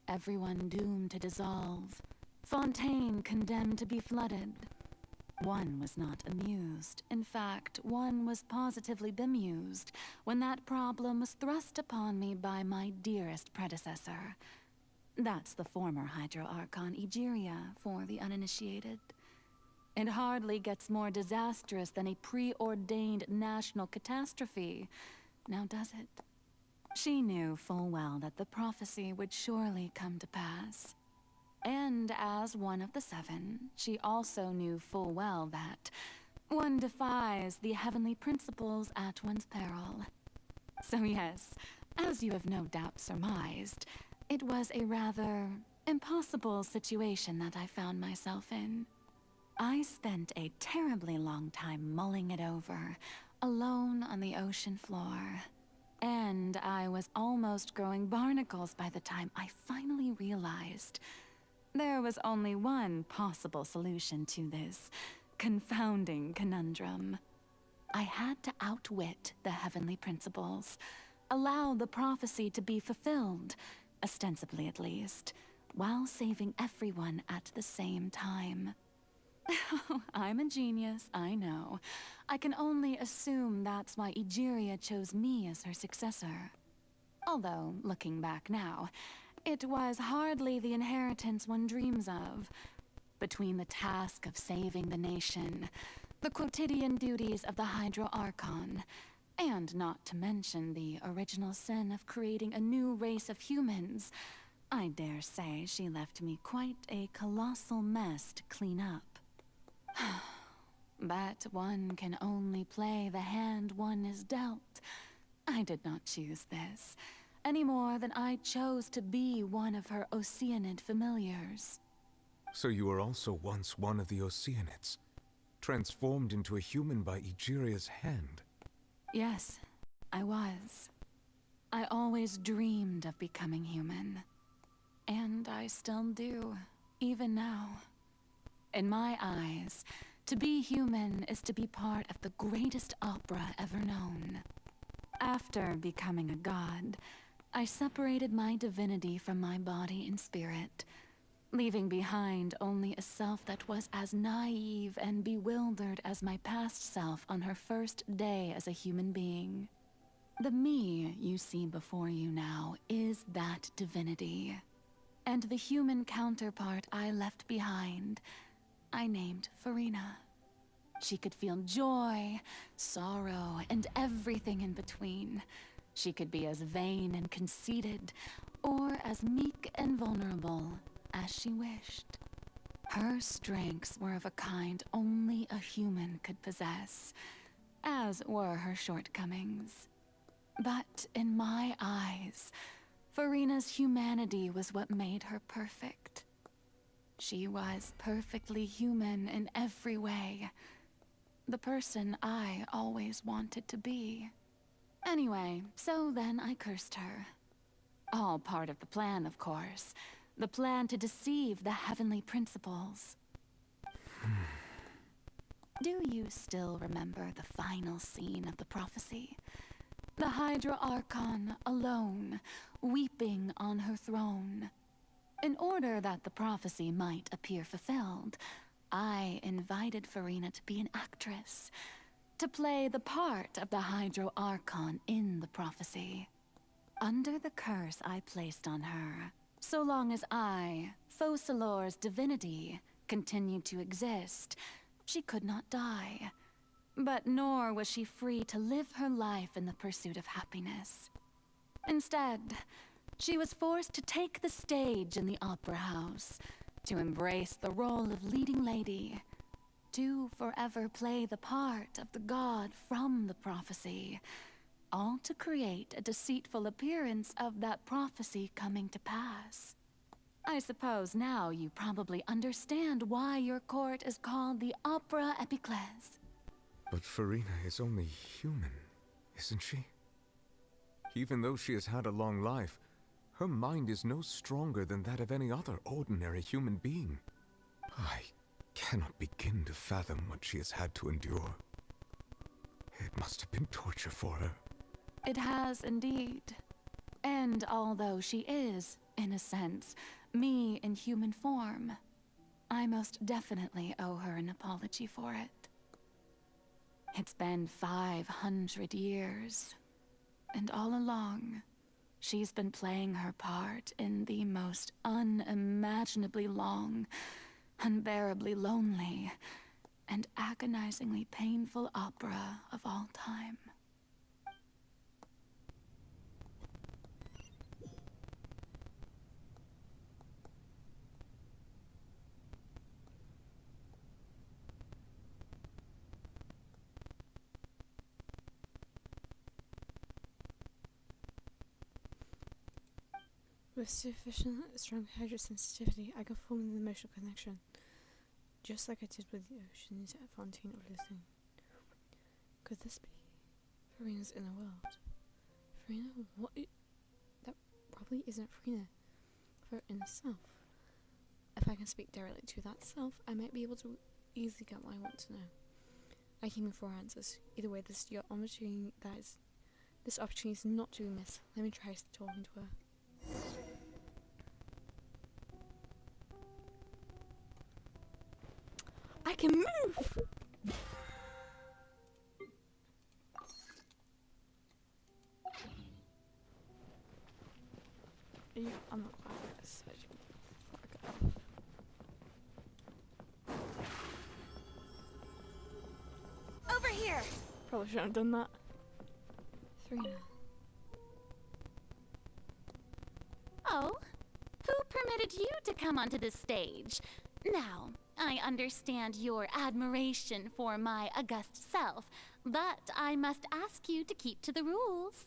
Everyone doomed to dissolve. Fontaine condemned to be flooded. One was not amused. In fact, one was positively bemused when that problem was thrust upon me by my dearest predecessor. That's the former Hydro Archon Egeria, for the uninitiated. It hardly gets more disastrous than a preordained national catastrophe, now does it? She knew full well that the prophecy would surely come to pass. And as one of the seven, she also knew full well that one defies the heavenly principles at one's peril. So yes, as you have no doubt surmised, it was a rather impossible situation that I found myself in. I spent a terribly long time mulling it over, alone on the ocean floor. And I was almost growing barnacles by the time I finally realized there was only one possible solution to this confounding conundrum. I had to outwit the heavenly principles, allow the prophecy to be fulfilled, ostensibly at least, while saving everyone at the same time. I'm a genius, I know. I can only assume that's why Egeria chose me as her successor. Although, looking back now, it was hardly the inheritance one dreams of. Between the task of saving the nation, the quotidian duties of the Hydro Archon, and not to mention the original sin of creating a new race of humans, I dare say she left me quite a colossal mess to clean up. But one can only play the hand one is dealt. I did not choose this, any more than I chose to be one of her Oceanid familiars. So you were also once one of the Oceanids, transformed into a human by Egeria's hand. Yes, I was. I always dreamed of becoming human. And I still do, even now. In my eyes, to be human is to be part of the greatest opera ever known. After becoming a god, I separated my divinity from my body and spirit, leaving behind only a self that was as naive and bewildered as my past self on her first day as a human being. The me you see before you now is that divinity. And the human counterpart I left behind, I named Farina. She could feel joy, sorrow, and everything in between. She could be as vain and conceited, or as meek and vulnerable as she wished. Her strengths were of a kind only a human could possess, as were her shortcomings. But in my eyes, Farina's humanity was what made her perfect. She was perfectly human in every way. The person I always wanted to be. Anyway, so then I cursed her. All part of the plan, of course. The plan to deceive the heavenly principles. Do you still remember the final scene of the prophecy? The Hydra Archon alone, weeping on her throne. In order that the prophecy might appear fulfilled, I invited Farina to be an actress, to play the part of the Hydra Archon in the prophecy. Under the curse I placed on her, so long as I, Focalor's divinity, continued to exist, she could not die. But nor was she free to live her life in the pursuit of happiness. Instead, she was forced to take the stage in the opera house, to embrace the role of leading lady, to forever play the part of the god from the prophecy, all to create a deceitful appearance of that prophecy coming to pass. I suppose now you probably understand why your court is called the Opera Epiclese. But Farina is only human, isn't she? Even though she has had a long life, her mind is no stronger than that of any other ordinary human being. I cannot begin to fathom what she has had to endure. It must have been torture for her. It has indeed. And although she is, in a sense, me in human form, I most definitely owe her an apology for it. It's been 500 years, and all along, she's been playing her part in the most unimaginably long, unbearably lonely, and agonizingly painful opera of all time. With sufficient strong hydrosensitivity, I can form an emotional connection, just like I did with the oceans at Fontaine of Listen. Could this be Farina's inner world? Farina? That probably isn't Farina. For her inner self. If I can speak directly to that self, I might be able to easily get what I want to know. I came in for answers. Either way, this opportunity is not to be missed. Let me try talking to her. I can move! Yeah, I'm not quite at this. Over here! Probably shouldn't have done that. Farina. Oh? Who permitted you to come onto the stage? Now, I understand your admiration for my august self, but I must ask you to keep to the rules.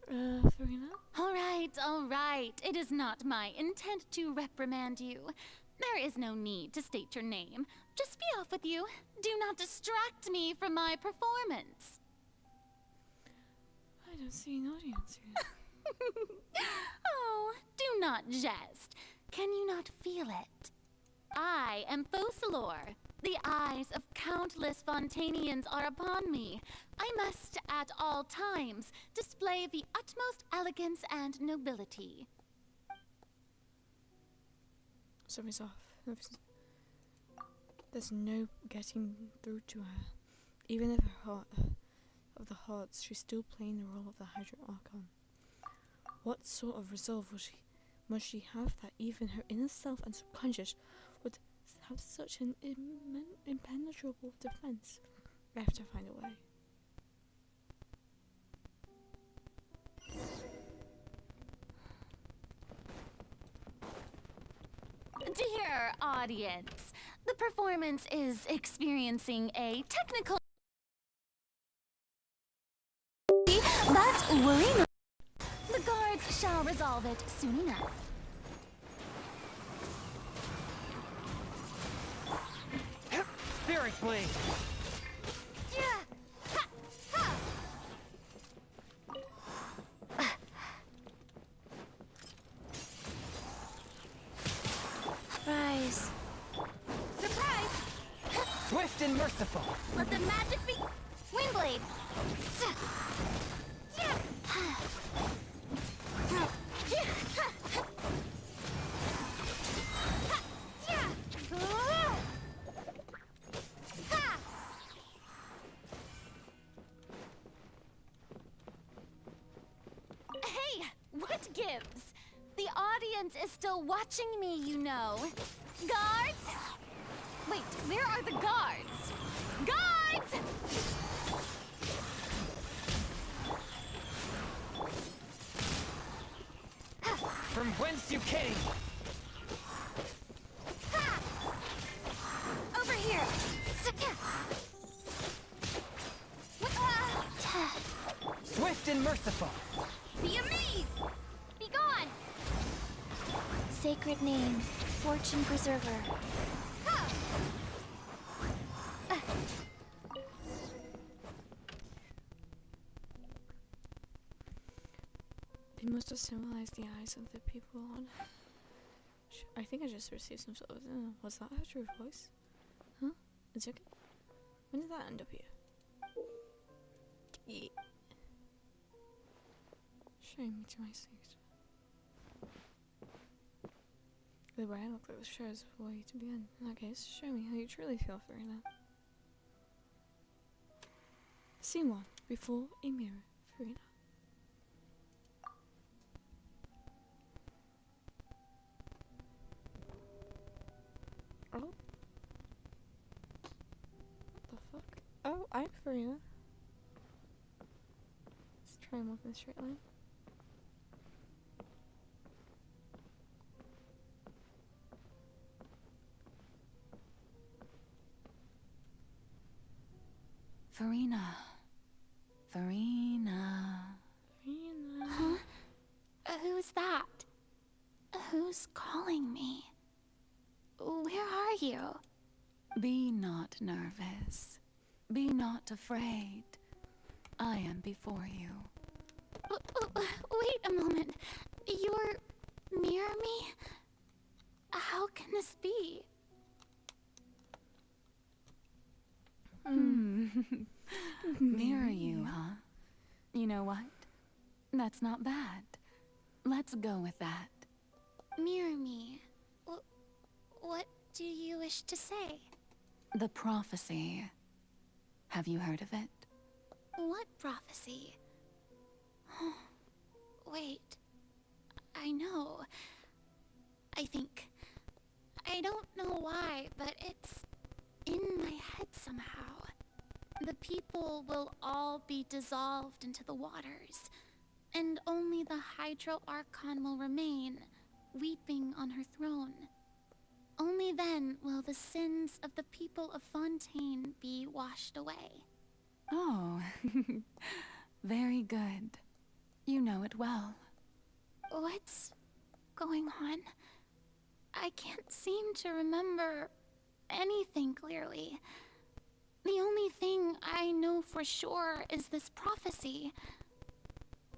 Farina? All right. It is not my intent to reprimand you. There is no need to state your name. Just be off with you. Do not distract me from my performance. I don't see an audience here. Oh, do not jest. Can you not feel it? I am Focalor, The eyes of countless Fontanians are upon me. I must, at all times, display the utmost elegance and nobility. Something's off. There's no getting through to her. Even if her heart of the hearts, she's still playing the role of the Hydro Archon. What sort of resolve must she have that even her inner self and subconscious would have such an impenetrable defense? I have to find a way. Dear audience, the performance is experiencing a technical... But worry not. The guards shall resolve it soon enough. Spirit Blade! Surprise. Surprise! Swift and merciful! Let the magic be... Windblade! Hey, what gives? The audience is still watching me, you know. Guards? Wait, where are the guards? Guards! From whence you came! Over here! Swift and merciful! Be amazed! Be gone! Sacred name, Fortune Preserver. They must have symbolized the eyes of the people on. I think I just received some sort of. Was that her true voice? Huh? Is it okay? When did that end up here? Yeah. Show me to my seat. The way I look like the show is a way to begin. In that case, show me how you truly feel for Farina. Scene 1. Before a mirror, Farina. Oh. What the fuck? Oh, I'm Farina. Let's try and walk in a straight line. Farina. Farina. Farina. Huh? Who's that? Who's calling me? Where are you? Be not nervous. Be not afraid. I am before you. Wait a moment. You're near me? How can this be? Mirror you, huh? You know what? That's not bad. Let's go with that. Mirror me. What do you wish to say? The prophecy. Have you heard of it? What prophecy? Wait. I know. I think. I don't know why, but it's in my head somehow. The people will all be dissolved into the waters, and only the Hydro Archon will remain, weeping on her throne. Only then will the sins of the people of Fontaine be washed away. Oh, very good. You know it well. What's going on? I can't seem to remember anything clearly. The only thing I know for sure is this prophecy.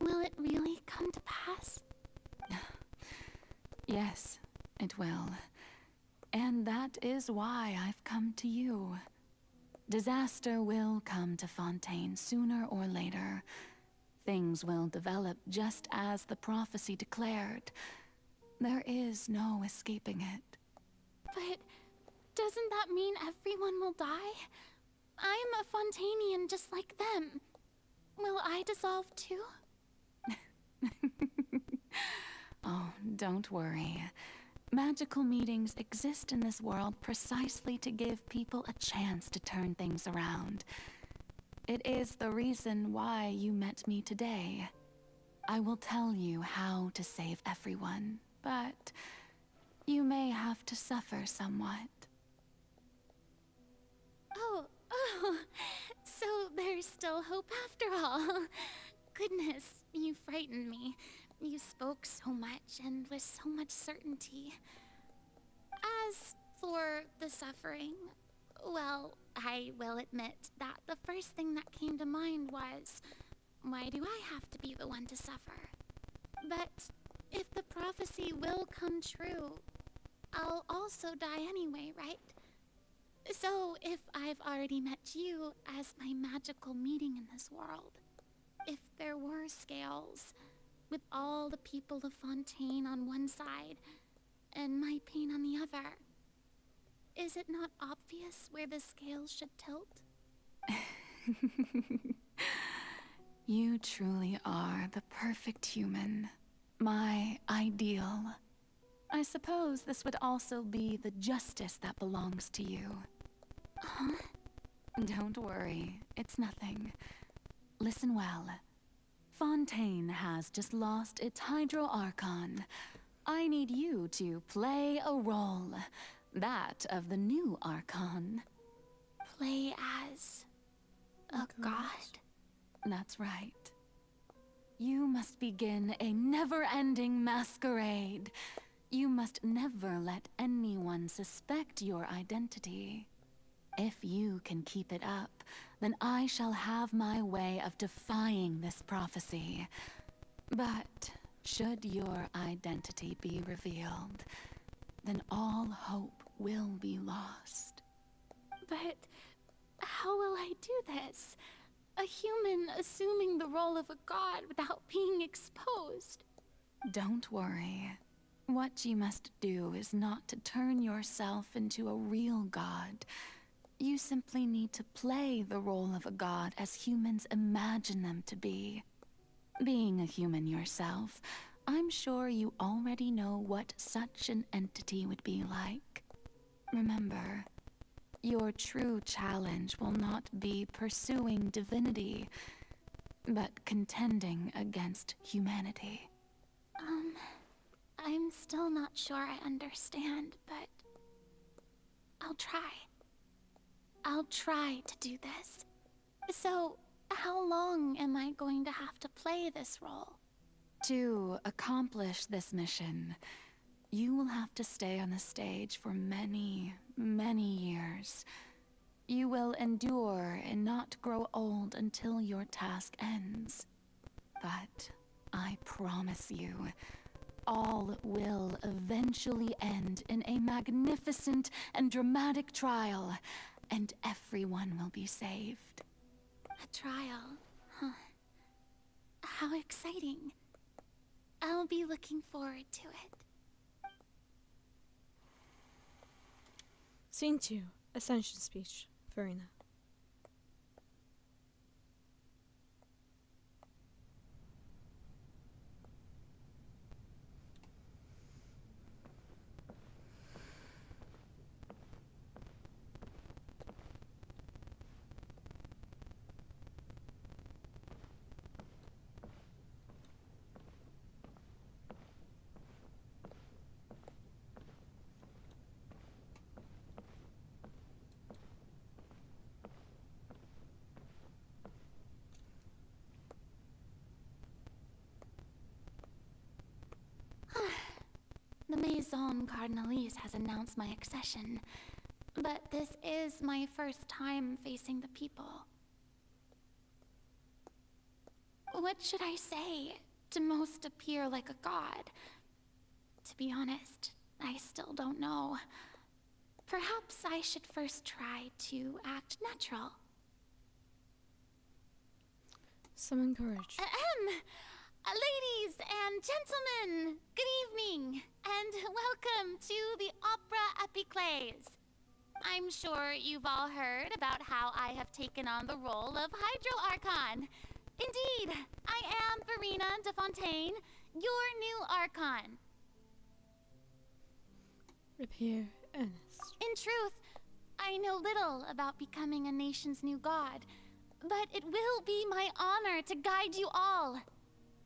Will it really come to pass? Yes, it will. And that is why I've come to you. Disaster will come to Fontaine sooner or later. Things will develop just as the prophecy declared. There is no escaping it. But doesn't that mean everyone will die? I'm a Fontainian just like them. Will I dissolve too? Oh, don't worry. Magical meetings exist in this world precisely to give people a chance to turn things around. It is the reason why you met me today. I will tell you how to save everyone, but you may have to suffer somewhat. Oh, so there's still hope after all. Goodness, you frightened me. You spoke so much and with so much certainty. As for the suffering, well, I will admit that the first thing that came to mind was, why do I have to be the one to suffer? But if the prophecy will come true, I'll also die anyway, right? So if I've already met you as my magical meeting in this world, if there were scales, with all the people of Fontaine on one side, and my pain on the other, is it not obvious where the scales should tilt? You truly are the perfect human. My ideal. I suppose this would also be the justice that belongs to you. Huh? Don't worry, it's nothing. Listen well. Fontaine has just lost its Hydro Archon. I need you to play a role. That of the new Archon. Play as a god? That's right. You must begin a never-ending masquerade. You must never let anyone suspect your identity. If you can keep it up, then I shall have my way of defying this prophecy. But should your identity be revealed, then all hope will be lost. But how will I do this? A human assuming the role of a god without being exposed. Don't worry. What you must do is not to turn yourself into a real god. You simply need to play the role of a god as humans imagine them to be. Being a human yourself, I'm sure you already know what such an entity would be like. Remember, your true challenge will not be pursuing divinity, but contending against humanity. I'm still not sure I understand, but I'll try. I'll try to do this. So, how long am I going to have to play this role? To accomplish this mission, you will have to stay on the stage for many, many years. You will endure and not grow old until your task ends. But I promise you, all will eventually end in a magnificent and dramatic trial, and everyone will be saved. A trial, huh? How exciting. I'll be looking forward to it. Scene 2. Ascension Speech. Verena. The Maison Cardinalise has announced my accession, but this is my first time facing the people. What should I say to most appear like a god? To be honest, I still don't know. Perhaps I should first try to act natural. Summon courage. Ladies and gentlemen, good evening, and welcome to the Opera Epiclese. I'm sure you've all heard about how I have taken on the role of Hydro Archon. Indeed, I am Verena de Fontaine, your new Archon. Appear earnest. In truth, I know little about becoming a nation's new god, but it will be my honor to guide you all.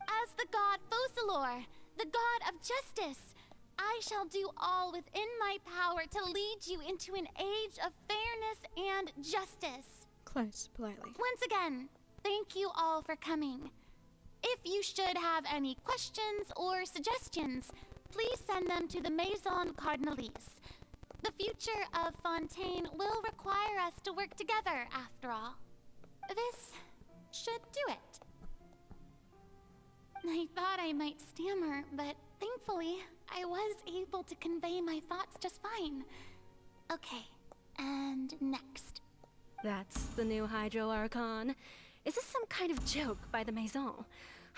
As the god Focalor, the god of justice, I shall do all within my power to lead you into an age of fairness and justice. Close, politely. Once again, thank you all for coming. If you should have any questions or suggestions, please send them to the Maison Cardinalise. The future of Fontaine will require us to work together, after all. This should do it. I thought I might stammer, but thankfully, I was able to convey my thoughts just fine. Okay, and next. That's the new Hydro Archon. Is this some kind of joke by the Maison?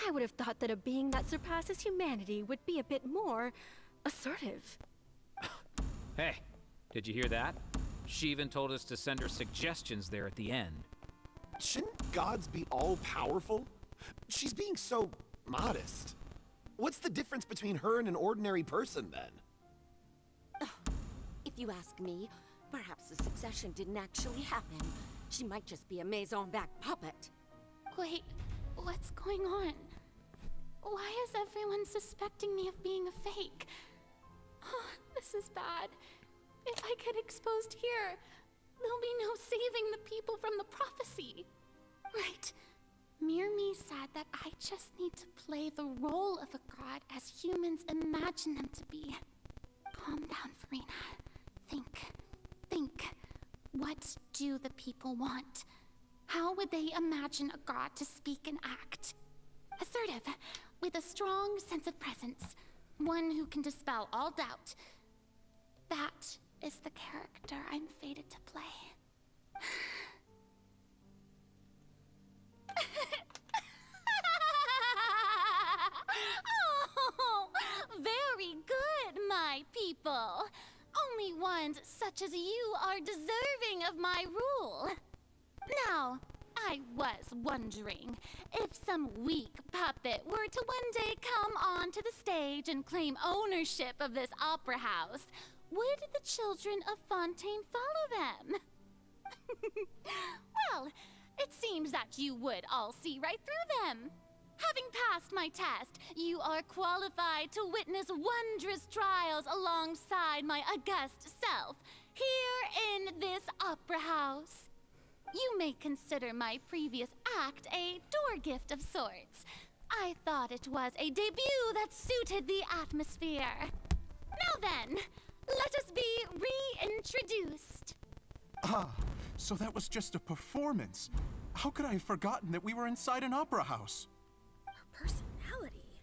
I would have thought that a being that surpasses humanity would be a bit more assertive. Hey, did you hear that? She even told us to send her suggestions there at the end. Shouldn't gods be all-powerful? She's being so modest. What's the difference between her and an ordinary person, then? If you ask me, perhaps the succession didn't actually happen. She might just be a Maison-back puppet. Wait, what's going on? Why is everyone suspecting me of being a fake? Oh, this is bad. If I get exposed here, there'll be no saving the people from the prophecy. Right. Mirmi said that I just need to play the role of a god as humans imagine them to be. Calm down, Verena. Think. What do the people want? How would they imagine a god to speak and act? Assertive, with a strong sense of presence. One who can dispel all doubt. That is the character I'm fated to play. Oh, very good, my people. Only ones such as you are deserving of my rule. Now, I was wondering if some weak puppet were to one day come onto the stage and claim ownership of this opera house, would the children of Fontaine follow them? Well, it seems that you would all see right through them. Having passed my test, you are qualified to witness wondrous trials alongside my august self, here in this opera house. You may consider my previous act a door gift of sorts. I thought it was a debut that suited the atmosphere. Now then, let us be reintroduced. Ah, so that was just a performance. How could I have forgotten that we were inside an opera house? Her personality.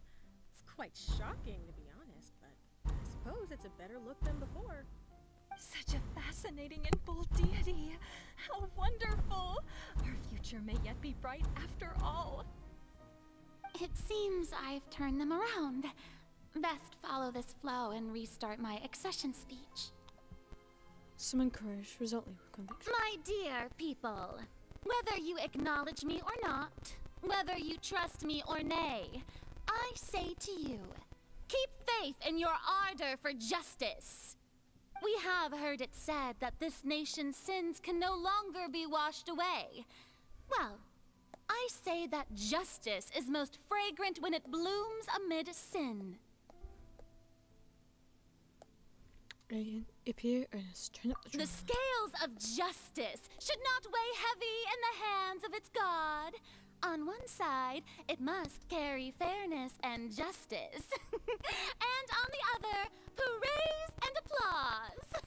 It's quite shocking, to be honest, but I suppose it's a better look than before. Such a fascinating and bold deity. How wonderful! Our future may yet be bright after all. It seems I've turned them around. Best follow this flow and restart my accession speech. Summon courage, resolutely with conviction. My dear people, whether you acknowledge me or not, whether you trust me or nay, I say to you, keep faith in your ardor for justice. We have heard it said that this nation's sins can no longer be washed away. Well, I say that justice is most fragrant when it blooms amid sin. Radeon, appear earnest, turn up the The drama. scales of justice should not weigh heavy in the hands of its god. On one side, it must carry fairness and justice. And on the other, praise and applause.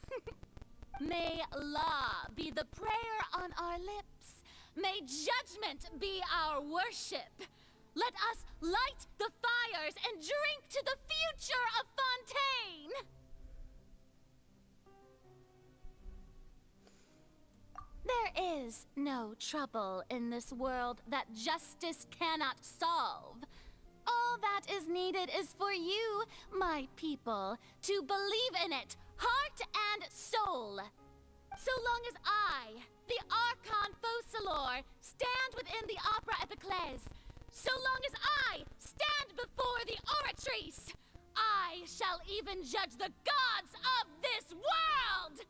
May law be the prayer on our lips. May judgment be our worship. Let us light the fires and drink to the future of Fontaine. There is no trouble in this world that justice cannot solve. All that is needed is for you, my people, to believe in it, heart and soul. So long as I, the Archon Focalor, stand within the Opera Epiclese, so long as I stand before the Oratrice, I shall even judge the gods of this world!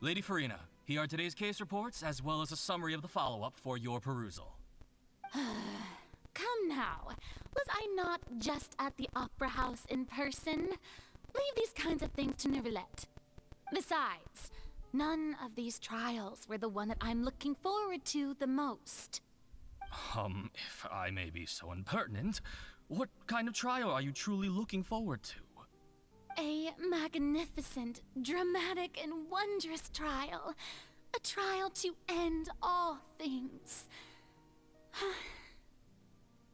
Lady Farina, here are today's case reports, as well as a summary of the follow-up for your perusal. Come now. Was I not just at the Opera House in person? Leave these kinds of things to Neuvillette. Besides, none of these trials were the one that I'm looking forward to the most. If I may be so impertinent, what kind of trial are you truly looking forward to? A magnificent, dramatic, and wondrous trial. A trial to end all things.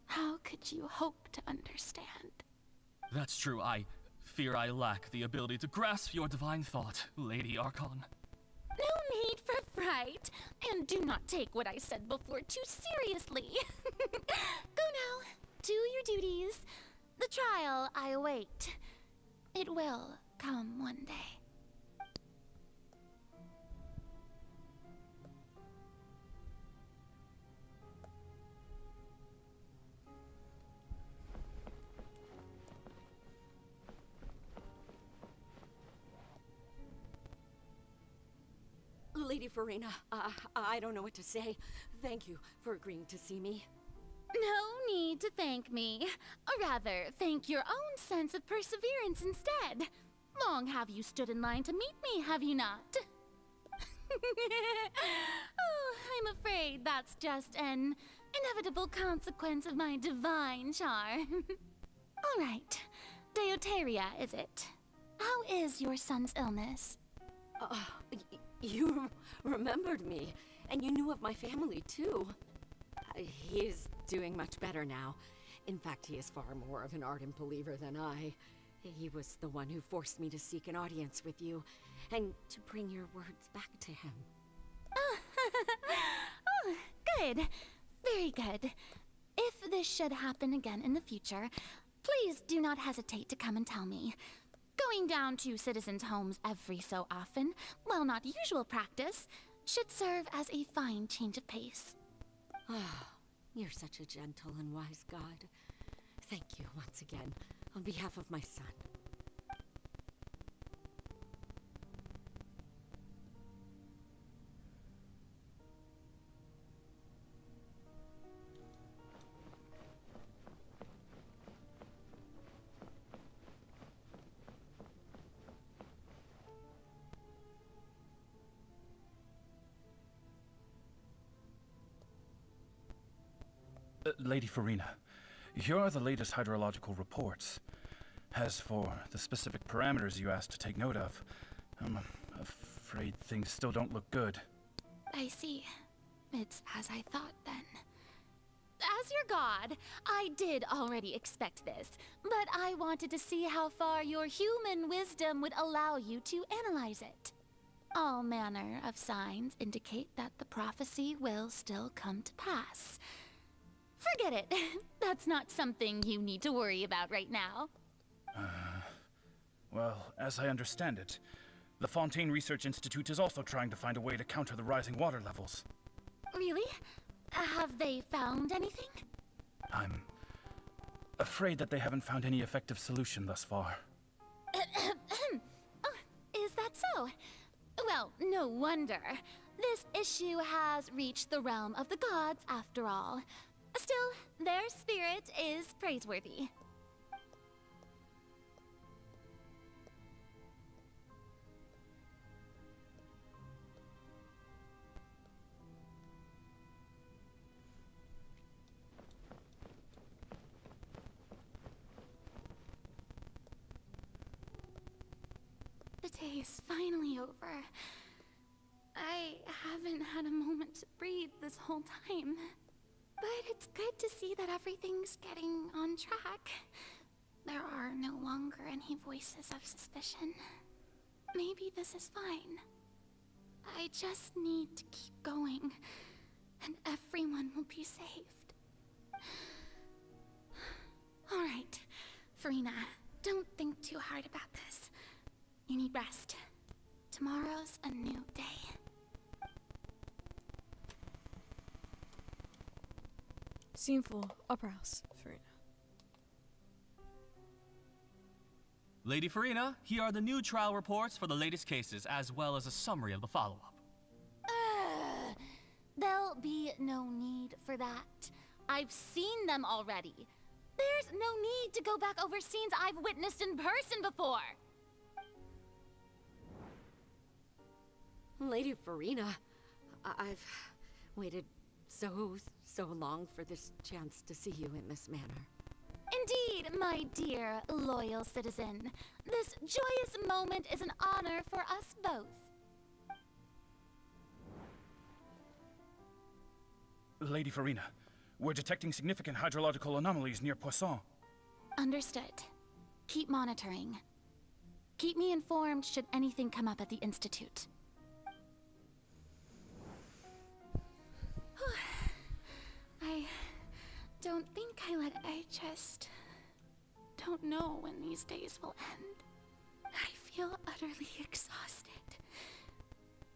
How could you hope to understand? That's true. I fear I lack the ability to grasp your divine thought, Lady Archon. No need for fright, and do not take what I said before too seriously. Go now, do your duties. The trial I await. It will come one day. Lady Farina, I don't know what to say. Thank you for agreeing to see me. No need to thank me. Or rather, thank your own sense of perseverance instead. Long have you stood in line to meet me, have you not? Oh, I'm afraid that's just an inevitable consequence of my divine charm. All right. Deoteria, is it? How is your son's illness? You remembered me, and you knew of my family, too. He is doing much better now. In fact, he is far more of an ardent believer than I. He was the one who forced me to seek an audience with you, and to bring your words back to him. Oh, good. Very good. If this should happen again in the future, please do not hesitate to come and tell me. Going down to citizens' homes every so often, while not usual practice, should serve as a fine change of pace. You're such a gentle and wise god. Thank you once again, on behalf of my son. Lady Farina, here are the latest hydrological reports. As for the specific parameters you asked to take note of, I'm afraid things still don't look good. I see. It's as I thought, then. As your god, I did already expect this, but I wanted to see how far your human wisdom would allow you to analyze it. All manner of signs indicate that the prophecy will still come to pass. Forget it. That's not something you need to worry about right now. Well, as I understand it, the Fontaine Research Institute is also trying to find a way to counter the rising water levels. Really? Have they found anything? I'm afraid that they haven't found any effective solution thus far. Oh, is that so? Well, no wonder. This issue has reached the realm of the gods, after all. Still, their spirit is praiseworthy. The day is finally over. I haven't had a moment to breathe this whole time. But it's good to see that everything's getting on track. There are no longer any voices of suspicion. Maybe this is fine. I just need to keep going, and everyone will be saved. Alright, Farina, don't think too hard about this. You need rest. Tomorrow's a new day. Scene 4, Opera House, Farina. Lady Farina, here are the new trial reports for the latest cases, as well as a summary of the follow-up. There'll be no need for that. I've seen them already. There's no need to go back over scenes I've witnessed in person before. Lady Farina, I've waited so long for this chance to see you in this manner. Indeed, my dear, loyal citizen. This joyous moment is an honor for us both. Lady Farina, we're detecting significant hydrological anomalies near Poisson. Understood. Keep monitoring. Keep me informed should anything come up at the Institute. I don't think I just don't know when these days will end. I feel utterly exhausted.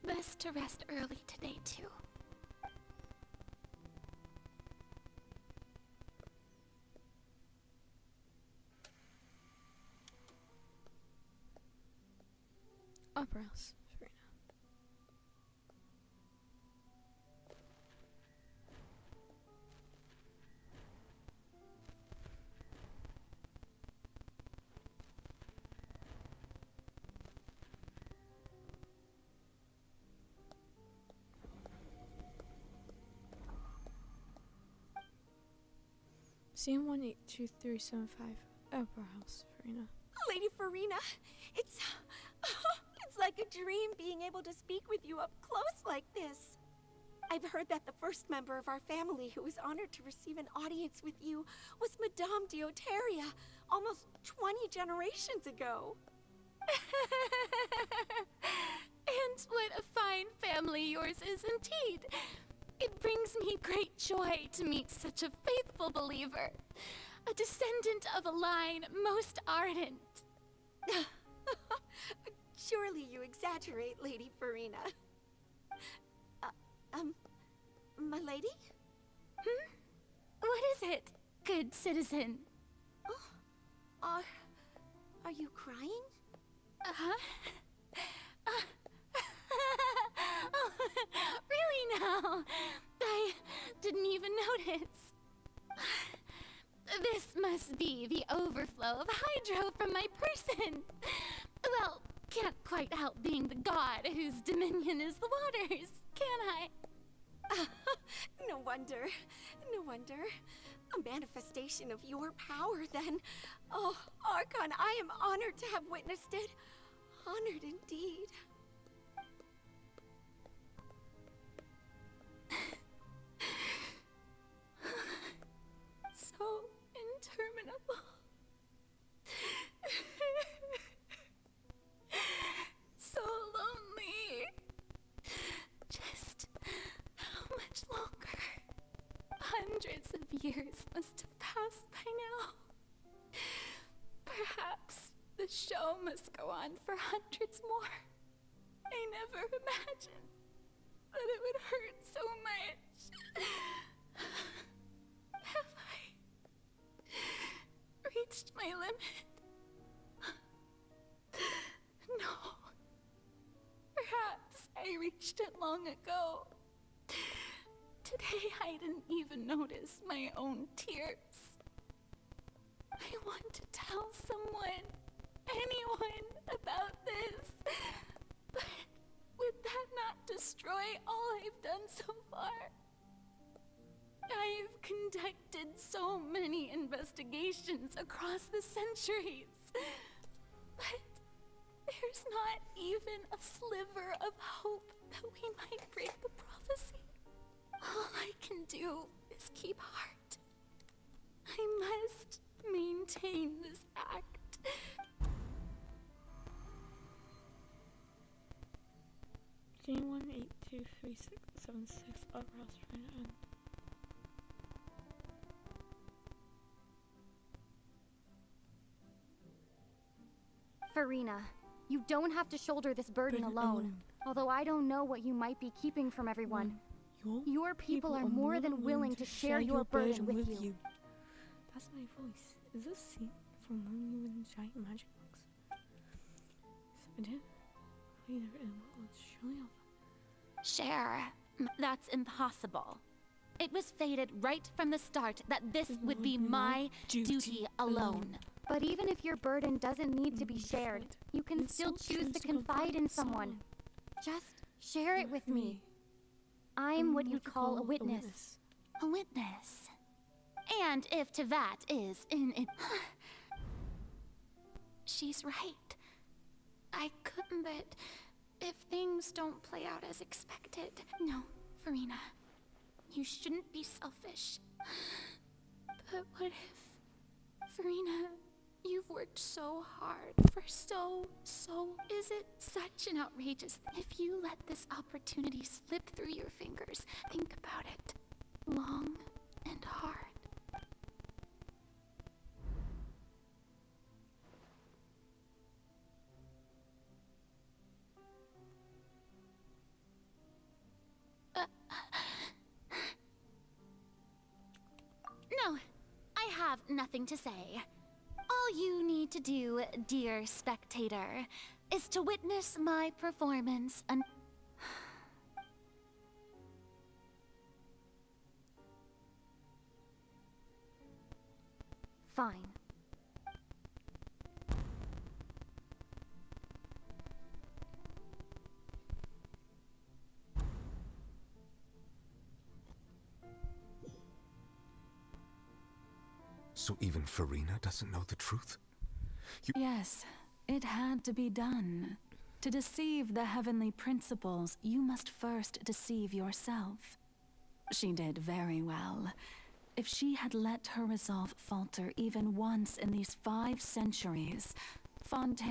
Best to rest early today, too. Opera House, Farina. Scene 182375, Opera House, Farina. Lady Farina, it's like a dream being able to speak with you up close like this. I've heard that the first member of our family who was honored to receive an audience with you was Madame Dioteria, almost 20 generations ago. And what a fine family yours is indeed. It brings me great joy to meet such a faithful believer, a descendant of a line most ardent. Surely you exaggerate, Lady Farina. My lady? What is it, good citizen? Oh, are you crying? Uh-huh. Oh, really now? I didn't even notice. This must be the overflow of hydro from my person. Well, can't quite help being the god whose dominion is the waters, can I? No wonder. No wonder. A manifestation of your power, then. Oh, Archon, I am honored to have witnessed it. Honored indeed. So interminable. So lonely. Just how much longer? Hundreds of years must have passed by now. Perhaps the show must go on for hundreds more. I never imagined that it would hurt so much. Have I reached my limit? No. Perhaps I reached it long ago. Today I didn't even notice my own tears. I want to tell someone, anyone, about this. But would that not destroy all I've done so far? I've conducted so many investigations across the centuries. But there's not even a sliver of hope that we might break the prophecy. All I can do is keep heart. I must maintain this act. J1823676 across Radeon. Farina, you don't have to shoulder this burden alone. Although I don't know what you might be keeping from everyone. Your people are more than willing to share your burden with you. That's my voice. Is this scene from when we were in the giant magic box? I did. We never did. Well, it's surely over. Share. That's impossible. It was fated right from the start that this would be my duty alone. But even if your burden doesn't need to be shared, you can still choose to confide in someone. Just share it with me. I'm what you'd call a witness. A witness. And if Tevat is in it. She's right. I couldn't, but if things don't play out as expected. No, Farina. You shouldn't be selfish. But what if, Farina, you've worked so hard for so, is it such an outrageous if you let this opportunity slip through your fingers? Think about it. Long and hard. No, I have nothing to say. All you need to do, dear spectator, is to witness my performance and Fine. So even Farina doesn't know the truth? Yes, it had to be done. To deceive the heavenly principles, you must first deceive yourself. She did very well. If she had let her resolve falter even once in these 5 centuries, Fontaine